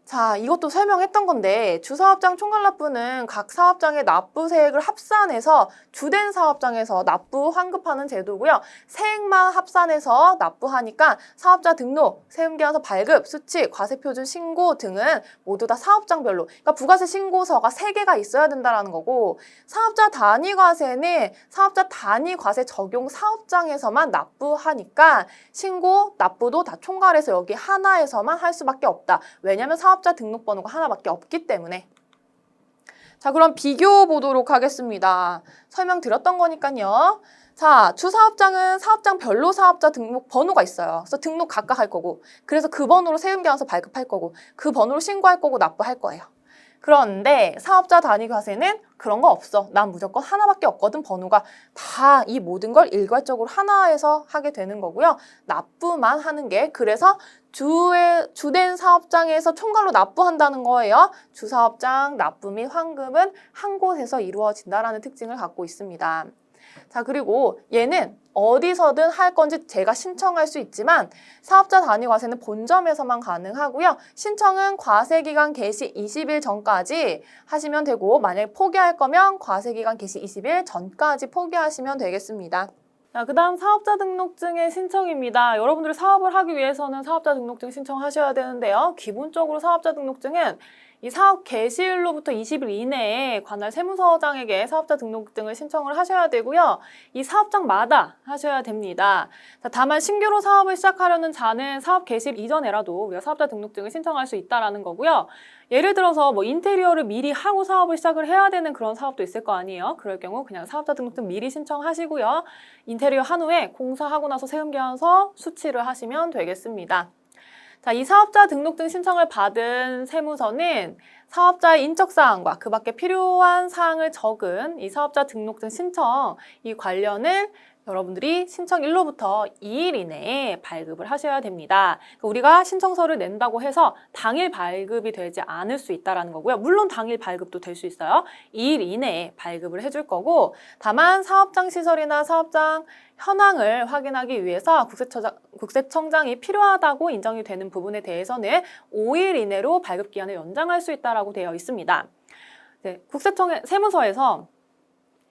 자, 이것도 설명했던 건데 주사업장 총괄납부는 각 사업장의 납부세액을 합산해서 주된 사업장에서 납부 환급하는 제도고요. 세액만 합산해서 납부하니까 사업자 등록, 세금계산서 발급, 수취, 과세표준 신고 등은 모두 다 사업장별로, 그러니까 부가세 신고서가 3개가 있어야 된다는 거고, 사업자 단위 과세는 사업자 단위 과세 적용 사업장에서만 납부하니까 신고, 납부도 다 총괄해서 여기 하나에서만 할 수밖에 없다. 왜냐하면 사업자 등록번호가 하나밖에 없기 때문에. 자, 그럼 비교 보도록 하겠습니다. 설명드렸던 거니까요. 자, 주사업장은 사업장별로 사업자 등록 번호가 있어요. 그래서 등록 각각 할 거고, 그래서 그 번호로 세금계산서 발급할 거고, 그 번호로 신고할 거고 납부할 거예요. 그런데 사업자 단위 과세는 그런 거 없어. 난 무조건 하나밖에 없거든. 번호가 다 이 모든 걸 일괄적으로 하나에서 하게 되는 거고요. 납부만 하는 게, 그래서 주된 사업장에서 총괄로 납부한다는 거예요. 주사업장 납부 및 환급은 한 곳에서 이루어진다라는 특징을 갖고 있습니다. 자, 그리고 얘는 어디서든 할 건지 제가 신청할 수 있지만 사업자 단위 과세는 본점에서만 가능하고요. 신청은 과세기간 개시 20일 전까지 하시면 되고, 만약에 포기할 거면 과세기간 개시 20일 전까지 포기하시면 되겠습니다. 자, 그 다음 사업자 등록증의 신청입니다. 여러분들이 사업을 하기 위해서는 사업자 등록증 신청하셔야 되는데요. 기본적으로 사업자 등록증은 이 사업 개시일로부터 20일 이내에 관할 세무서장에게 사업자 등록증을 신청을 하셔야 되고요. 이 사업장마다 하셔야 됩니다. 자, 다만 신규로 사업을 시작하려는 자는 사업 개시일 이전에라도 우리가 사업자 등록증을 신청할 수 있다는 거고요. 예를 들어서 뭐 인테리어를 미리 하고 사업을 시작을 해야 되는 그런 사업도 있을 거 아니에요. 그럴 경우 그냥 사업자 등록증 미리 신청하시고요. 인테리어 한 후에 공사하고 나서 세금계산서 수취를 하시면 되겠습니다. 자, 이 사업자 등록증 신청을 받은 세무서는 사업자의 인적사항과 그 밖에 필요한 사항을 적은 이 사업자 등록증 신청, 이 관련을 여러분들이 신청일로부터 2일 이내에 발급을 하셔야 됩니다. 우리가 신청서를 낸다고 해서 당일 발급이 되지 않을 수 있다는 거고요. 물론 당일 발급도 될 수 있어요. 2일 이내에 발급을 해줄 거고, 다만 사업장 시설이나 사업장 현황을 확인하기 위해서 국세청장이 필요하다고 인정이 되는 부분에 대해서는 5일 이내로 발급기한을 연장할 수 있다고 되어 있습니다. 네, 세무서에서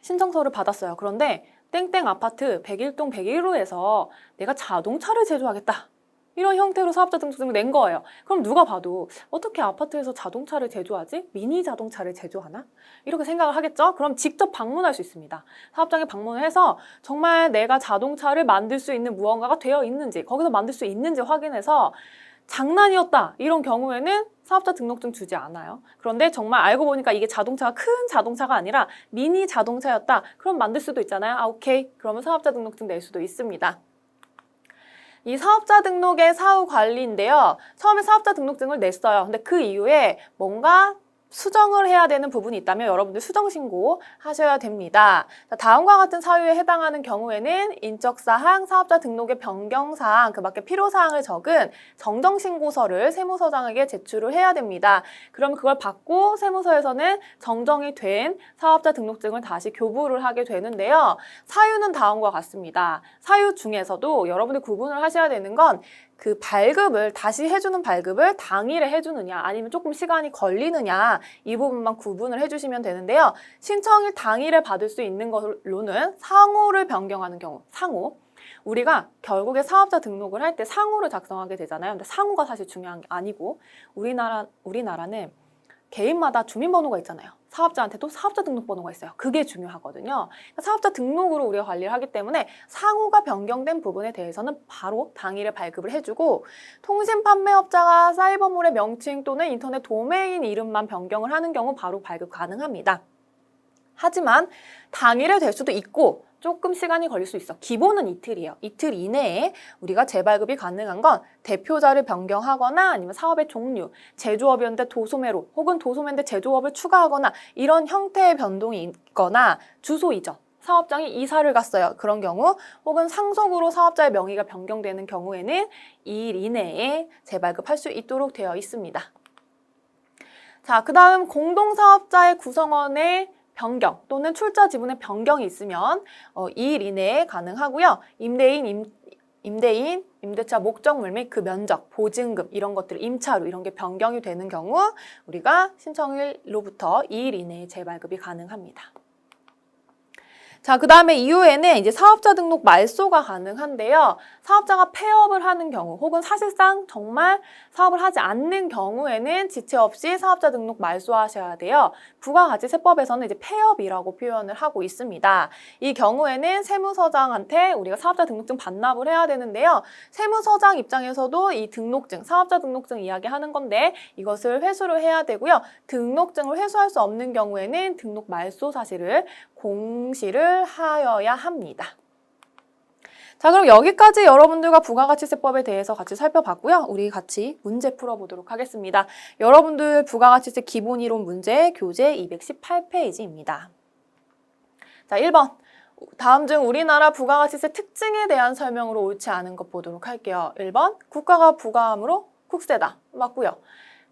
신청서를 받았어요. 그런데 땡땡 아파트 101동 101호에서 내가 자동차를 제조하겠다. 이런 형태로 사업자 등록증을 낸 거예요. 그럼 누가 봐도 어떻게 아파트에서 자동차를 제조하지? 미니 자동차를 제조하나? 이렇게 생각을 하겠죠? 그럼 직접 방문할 수 있습니다. 사업장에 방문을 해서 정말 내가 자동차를 만들 수 있는 무언가가 되어 있는지, 거기서 만들 수 있는지 확인해서 장난이었다 이런 경우에는 사업자 등록증 주지 않아요. 그런데 정말 알고 보니까 이게 자동차가 큰 자동차가 아니라 미니 자동차였다. 그럼 만들 수도 있잖아요. 아, 오케이. 그러면 사업자 등록증 낼 수도 있습니다. 이 사업자 등록의 사후 관리인데요. 처음에 사업자 등록증을 냈어요. 근데 그 이후에 뭔가 수정을 해야 되는 부분이 있다면 여러분들 수정 신고 하셔야 됩니다. 다음과 같은 사유에 해당하는 경우에는 인적사항, 사업자 등록의 변경사항, 그 밖에 필요사항을 적은 정정신고서를 세무서장에게 제출을 해야 됩니다. 그럼 그걸 받고 세무서에서는 정정이 된 사업자 등록증을 다시 교부를 하게 되는데요. 사유는 다음과 같습니다. 사유 중에서도 여러분들이 구분을 하셔야 되는 건 그 발급을, 다시 해주는 발급을 당일에 해주느냐 아니면 조금 시간이 걸리느냐, 이 부분만 구분을 해주시면 되는데요. 신청일 당일에 받을 수 있는 걸로는 상호를 변경하는 경우, 상호. 우리가 결국에 사업자 등록을 할 때 상호를 작성하게 되잖아요. 근데 상호가 사실 중요한 게 아니고, 우리나라는 개인마다 주민번호가 있잖아요. 사업자한테도 사업자 등록번호가 있어요. 그게 중요하거든요. 그러니까 사업자 등록으로 우리가 관리를 하기 때문에 상호가 변경된 부분에 대해서는 바로 당일에 발급을 해주고, 통신 판매업자가 사이버몰의 명칭 또는 인터넷 도메인 이름만 변경을 하는 경우 바로 발급 가능합니다. 하지만 당일에 될 수도 있고 조금 시간이 걸릴 수 있어. 기본은 이틀이에요. 이틀 이내에 우리가 재발급이 가능한 건 대표자를 변경하거나 아니면 사업의 종류, 제조업이었는데 도소매로 혹은 도소매인데 제조업을 추가하거나 이런 형태의 변동이 있거나 주소 이전, 사업장이 이사를 갔어요. 그런 경우 혹은 상속으로 사업자의 명의가 변경되는 경우에는 2일 이내에 재발급할 수 있도록 되어 있습니다. 자, 그 다음 공동사업자의 구성원의 변경 또는 출자 지분의 변경이 있으면 2일 이내에 가능하고요. 임대인, 임대차 목적물 및 그 면적, 보증금 이런 것들 임차료 이런 게 변경이 되는 경우 우리가 신청일로부터 2일 이내에 재발급이 가능합니다. 자, 그 다음에 이후에는 이제 사업자 등록 말소가 가능한데요. 사업자가 폐업을 하는 경우 혹은 사실상 정말 사업을 하지 않는 경우에는 지체 없이 사업자 등록 말소하셔야 돼요. 부가가치세법에서는 이제 폐업이라고 표현을 하고 있습니다. 이 경우에는 세무서장한테 우리가 사업자 등록증 반납을 해야 되는데요. 세무서장 입장에서도 이 등록증, 사업자 등록증 이야기하는 건데 이것을 회수를 해야 되고요. 등록증을 회수할 수 없는 경우에는 등록 말소 사실을 공시를 하여야 합니다. 자, 그럼 여기까지 여러분들과 부가가치세법에 대해서 같이 살펴봤고요. 우리 같이 문제 풀어보도록 하겠습니다. 여러분들 부가가치세 기본이론 문제 교재 218페이지입니다. 자, 1번. 다음 중 우리나라 부가가치세 특징에 대한 설명으로 옳지 않은 것 보도록 할게요. 1번. 국가가 부과함으로 국세다. 맞고요.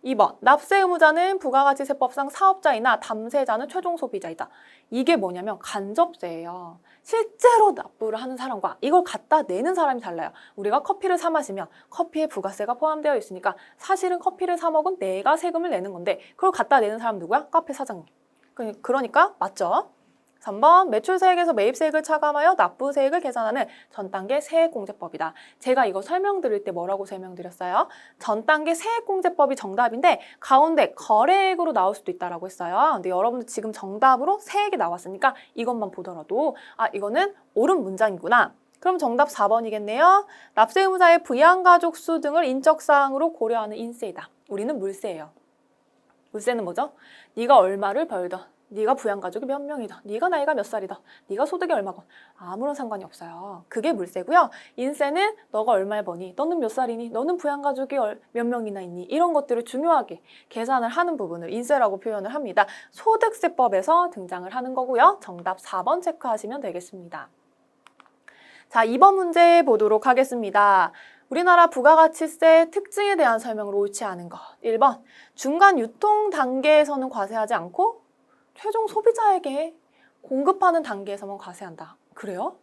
2번, 납세 의무자는 부가가치세법상 사업자이나 담세자는 최종 소비자이다. 이게 뭐냐면 간접세예요. 실제로 납부를 하는 사람과 이걸 갖다 내는 사람이 달라요. 우리가 커피를 사 마시면 커피에 부가세가 포함되어 있으니까 사실은 커피를 사 먹은 내가 세금을 내는 건데 그걸 갖다 내는 사람 누구야? 카페 사장님. 그러니까 맞죠? 3번, 매출세액에서 매입세액을 차감하여 납부세액을 계산하는 전단계 세액공제법이다. 제가 이거 설명드릴 때 뭐라고 설명드렸어요? 전단계 세액공제법이 정답인데 가운데 거래액으로 나올 수도 있다라고 했어요. 근데 여러분들 지금 정답으로 세액이 나왔으니까 이것만 보더라도 아, 이거는 옳은 문장이구나. 그럼 정답 4번이겠네요. 납세 의무자의 부양가족 수 등을 인적사항으로 고려하는 인세이다. 우리는 물세예요. 물세는 뭐죠? 네가 얼마를 벌던, 네가 부양가족이 몇 명이다, 네가 나이가 몇 살이다, 네가 소득이 얼마건 아무런 상관이 없어요. 그게 물세고요. 인세는 너가 얼마를 버니, 너는 몇 살이니, 너는 부양가족이 몇 명이나 있니, 이런 것들을 중요하게 계산을 하는 부분을 인세라고 표현을 합니다. 소득세법에서 등장을 하는 거고요. 정답 4번 체크하시면 되겠습니다. 자, 2번 문제 보도록 하겠습니다. 우리나라 부가가치세 특징에 대한 설명으로 옳지 않은 것. 1번, 중간 유통 단계에서는 과세하지 않고 최종 소비자에게 공급하는 단계에서만 과세한다. 그래요?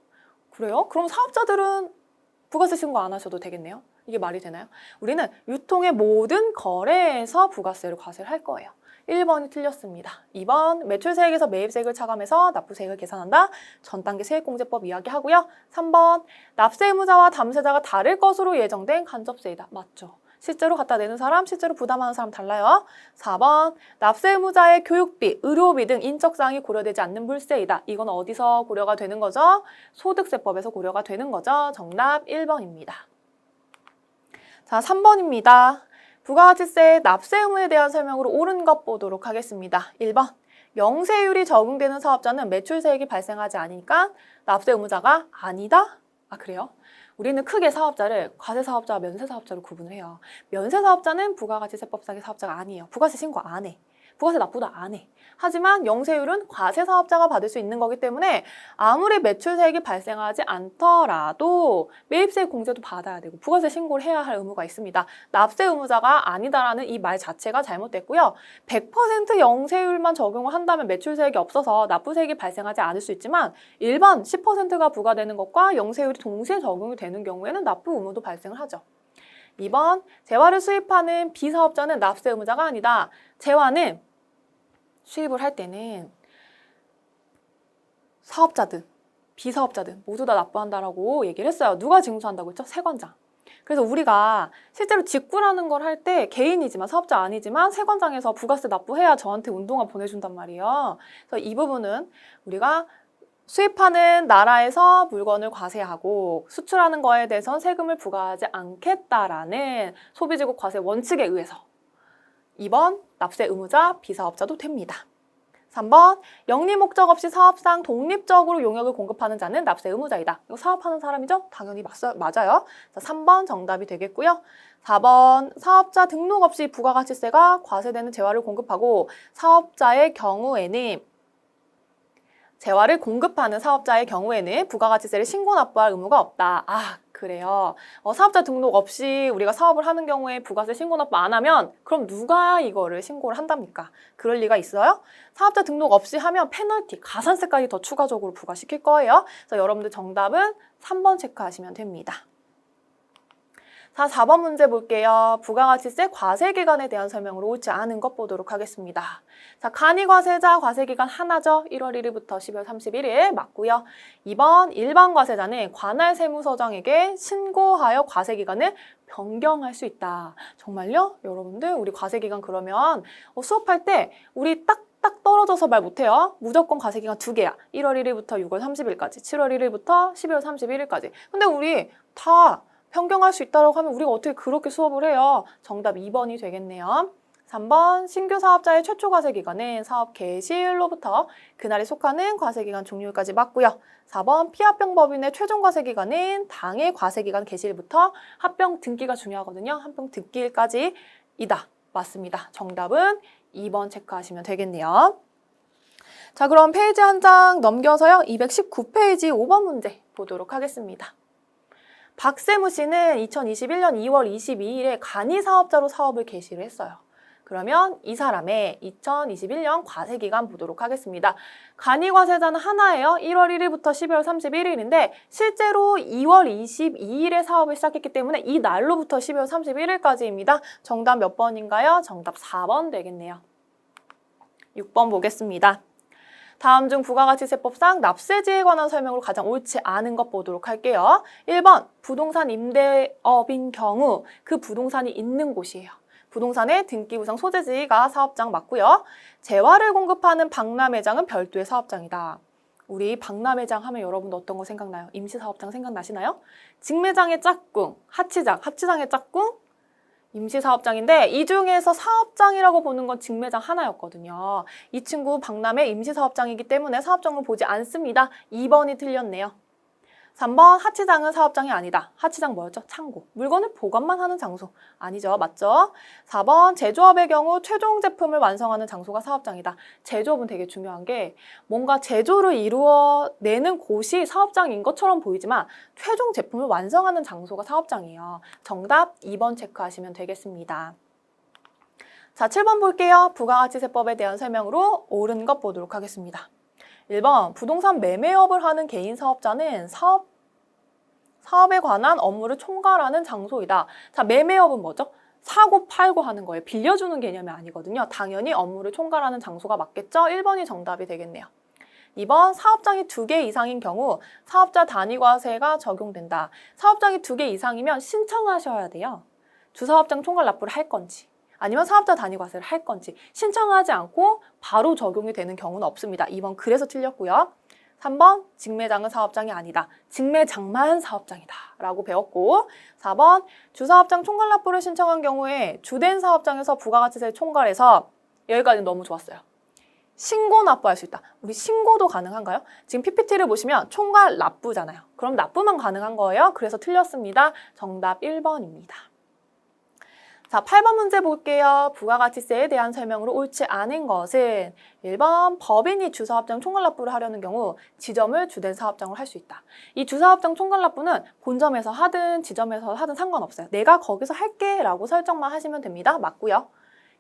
그래요? 그럼 사업자들은 부가세 신고 안 하셔도 되겠네요? 이게 말이 되나요? 우리는 유통의 모든 거래에서 부가세를 과세를 할 거예요. 1번이 틀렸습니다. 2번, 매출세액에서 매입세액을 차감해서 납부세액을 계산한다. 전단계 세액공제법 이야기하고요. 3번, 납세 의무자와 담세자가 다를 것으로 예정된 간접세이다. 맞죠? 실제로 갖다 내는 사람, 실제로 부담하는 사람 달라요. 4번, 납세 의무자의 교육비, 의료비 등 인적사항이 고려되지 않는 물세이다. 이건 어디서 고려가 되는 거죠? 소득세법에서 고려가 되는 거죠. 정답 1번입니다. 자, 3번입니다. 부가가치세 납세 의무에 대한 설명으로 옳은 것 보도록 하겠습니다. 1번, 영세율이 적용되는 사업자는 매출세액이 발생하지 않으니까 납세 의무자가 아니다? 아, 그래요? 우리는 크게 사업자를 과세사업자와 면세사업자로 구분을 해요. 면세사업자는 부가가치세법상의 사업자가 아니에요. 부가세 신고 안 해. 부가세 납부도 안 해. 하지만 영세율은 과세사업자가 받을 수 있는 거기 때문에 아무리 매출세액이 발생하지 않더라도 매입세액 공제도 받아야 되고 부가세 신고를 해야 할 의무가 있습니다. 납세 의무자가 아니다라는 이 말 자체가 잘못됐고요. 100% 영세율만 적용을 한다면 매출세액이 없어서 납부세액이 발생하지 않을 수 있지만 일반 10%가 부과되는 것과 영세율이 동시에 적용이 되는 경우에는 납부 의무도 발생을 하죠. 2번, 재화를 수입하는 비사업자는 납세 의무자가 아니다. 재화는 수입을 할 때는 사업자든 비사업자든 모두 다 납부한다라고 얘기를 했어요. 누가 징수한다고 했죠? 세관장. 그래서 우리가 실제로 직구라는 걸 할 때 개인이지만 사업자 아니지만 세관장에서 부가세 납부해야 저한테 운동화 보내준단 말이에요. 그래서 이 부분은 우리가 수입하는 나라에서 물건을 과세하고 수출하는 거에 대해선 세금을 부과하지 않겠다라는 소비재국 과세 원칙에 의해서 2번 납세 의무자 비사업자도 됩니다. 3번 영리 목적 없이 사업상 독립적으로 용역을 공급하는 자는 납세 의무자이다. 이거 사업하는 사람이죠? 당연히 맞아요. 자, 3번 정답이 되겠고요. 4번 사업자 등록 없이 부가가치세가 과세되는 재화를 공급하고 사업자의 경우에는 재화를 공급하는 사업자의 경우에는 부가가치세를 신고 납부할 의무가 없다. 아, 그래요. 사업자 등록 없이 우리가 사업을 하는 경우에 부가세 신고 납부 안 하면 그럼 누가 이거를 신고를 한답니까? 그럴 리가 있어요? 사업자 등록 없이 하면 페널티, 가산세까지 더 추가적으로 부과시킬 거예요. 그래서 여러분들 정답은 3번 체크하시면 됩니다. 자, 4번 문제 볼게요. 부가가치세 과세기간에 대한 설명으로 옳지 않은 것 보도록 하겠습니다. 자, 간이과세자 과세기간 하나죠. 1월 1일부터 12월 31일 맞고요. 2번 일반 과세자는 관할 세무서장에게 신고하여 과세기간을 변경할 수 있다. 정말요? 여러분들 우리 과세기간 그러면 수업할 때 우리 딱 떨어져서 말 못해요. 무조건 과세기간 2개야. 1월 1일부터 6월 30일까지, 7월 1일부터 12월 31일까지. 근데 우리 다 변경할 수 있다고 하면 우리가 어떻게 그렇게 수업을 해요? 정답 2번이 되겠네요. 3번 신규 사업자의 최초 과세기간은 사업 개시일로부터 그날에 속하는 과세기간 종료일까지 맞고요. 4번 피합병법인의 최종 과세기간은 당해 과세기간 개시일부터 합병 등기가 중요하거든요. 합병 등기일까지이다. 맞습니다. 정답은 2번 체크하시면 되겠네요. 자, 그럼 페이지 한 장 넘겨서요. 219페이지 5번 문제 보도록 하겠습니다. 박세무 씨는 2021년 2월 22일에 간이사업자로 사업을 개시를 했어요. 그러면 이 사람의 2021년 과세기간 보도록 하겠습니다. 간이과세자는 하나예요. 1월 1일부터 12월 31일인데 실제로 2월 22일에 사업을 시작했기 때문에 이 날로부터 12월 31일까지입니다. 정답 몇 번인가요? 정답 4번 되겠네요. 6번 보겠습니다. 다음 중 부가가치세법상 납세지에 관한 설명으로 가장 옳지 않은 것 보도록 할게요. 1번 부동산 임대업인 경우 그 부동산이 있는 곳이에요. 부동산의 등기부상 소재지가 사업장 맞고요. 재화를 공급하는 박람회장은 별도의 사업장이다. 우리 박람회장 하면 여러분 어떤 거 생각나요? 임시사업장 생각나시나요? 직매장의 짝꿍, 합치장의 짝꿍, 임시사업장인데 이 중에서 사업장이라고 보는 건 직매장 하나였거든요. 이 친구 박람회 임시사업장이기 때문에 사업장으로 보지 않습니다. 2번이 틀렸네요. 3번 하치장은 사업장이 아니다. 하치장 뭐였죠? 창고. 물건을 보관만 하는 장소. 아니죠. 맞죠? 4번 제조업의 경우 최종 제품을 완성하는 장소가 사업장이다. 제조업은 되게 중요한 게 뭔가 제조를 이루어내는 곳이 사업장인 것처럼 보이지만 최종 제품을 완성하는 장소가 사업장이에요. 정답 2번 체크하시면 되겠습니다. 자, 7번 볼게요. 부가가치세법에 대한 설명으로 옳은 것 보도록 하겠습니다. 1번 부동산 매매업을 하는 개인 사업자는 사업에 관한 업무를 총괄하는 장소이다. 자, 매매업은 뭐죠? 사고 팔고 하는 거예요. 빌려주는 개념이 아니거든요. 당연히 업무를 총괄하는 장소가 맞겠죠? 1번이 정답이 되겠네요. 2번 사업장이 2개 이상인 경우 사업자 단위과세가 적용된다. 사업장이 2개 이상이면 신청하셔야 돼요. 주사업장 총괄 납부를 할 건지 아니면 사업자 단위과세를 할 건지 신청하지 않고 바로 적용이 되는 경우는 없습니다. 2번 그래서 틀렸고요. 3번 직매장은 사업장이 아니다. 직매장만 사업장이다 라고 배웠고 4번 주사업장 총괄 납부를 신청한 경우에 주된 사업장에서 부가가치세 총괄해서 여기까지 너무 좋았어요. 신고 납부할 수 있다. 우리 신고도 가능한가요? 지금 PPT를 보시면 총괄 납부잖아요. 그럼 납부만 가능한 거예요. 그래서 틀렸습니다. 정답 1번입니다. 자, 8번 문제 볼게요. 부가가치세에 대한 설명으로 옳지 않은 것은 1번 법인이 주사업장 총괄납부를 하려는 경우 지점을 주된 사업장으로 할 수 있다. 이 주사업장 총괄납부는 본점에서 하든 지점에서 하든 상관없어요. 내가 거기서 할게 라고 설정만 하시면 됩니다. 맞고요.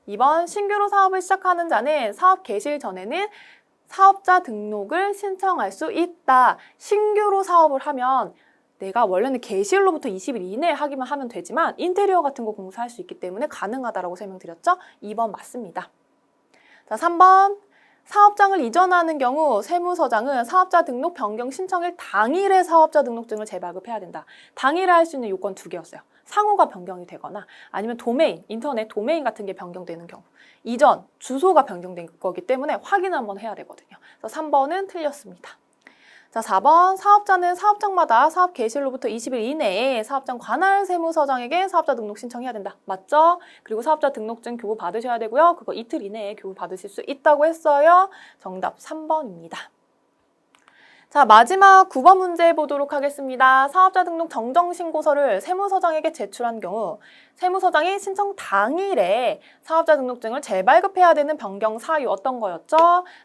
2번 신규로 사업을 시작하는 자는 사업 개시 전에는 사업자 등록을 신청할 수 있다. 신규로 사업을 하면 내가 원래는 개시일로부터 20일 이내에 하기만 하면 되지만 인테리어 같은 거 공사할 수 있기 때문에 가능하다라고 설명드렸죠? 2번 맞습니다. 자, 3번 사업장을 이전하는 경우 세무서장은 사업자 등록 변경 신청일 당일에 사업자 등록증을 재발급해야 된다. 당일에 할 수 있는 요건 2개였어요. 상호가 변경이 되거나 아니면 도메인, 인터넷 도메인 같은 게 변경되는 경우, 이전, 주소가 변경된 거기 때문에 확인 한번 해야 되거든요. 그래서 3번은 틀렸습니다. 자, 4번 사업자는 사업장마다 사업 개시일로부터 20일 이내에 사업장 관할 세무서장에게 사업자 등록 신청해야 된다. 맞죠? 그리고 사업자 등록증 교부 받으셔야 되고요. 그거 이틀 이내에 교부 받으실 수 있다고 했어요. 정답 3번입니다. 자, 마지막 9번 문제 보도록 하겠습니다. 사업자 등록 정정신고서를 세무서장에게 제출한 경우 세무서장이 신청 당일에 사업자 등록증을 재발급해야 되는 변경 사유 어떤 거였죠?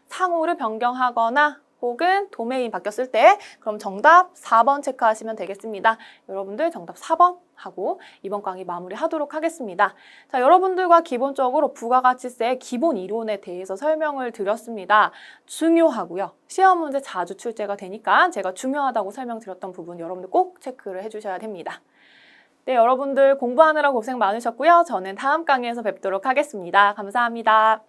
상호를 변경하거나 혹은 도메인 바뀌었을 때 그럼 정답 4번 체크하시면 되겠습니다. 여러분들 정답 4번 하고 이번 강의 마무리하도록 하겠습니다. 자, 여러분들과 기본적으로 부가가치세 기본 이론에 대해서 설명을 드렸습니다. 중요하고요. 시험 문제 자주 출제가 되니까 제가 중요하다고 설명드렸던 부분 여러분들 꼭 체크를 해주셔야 됩니다. 네, 여러분들 공부하느라 고생 많으셨고요. 저는 다음 강의에서 뵙도록 하겠습니다. 감사합니다.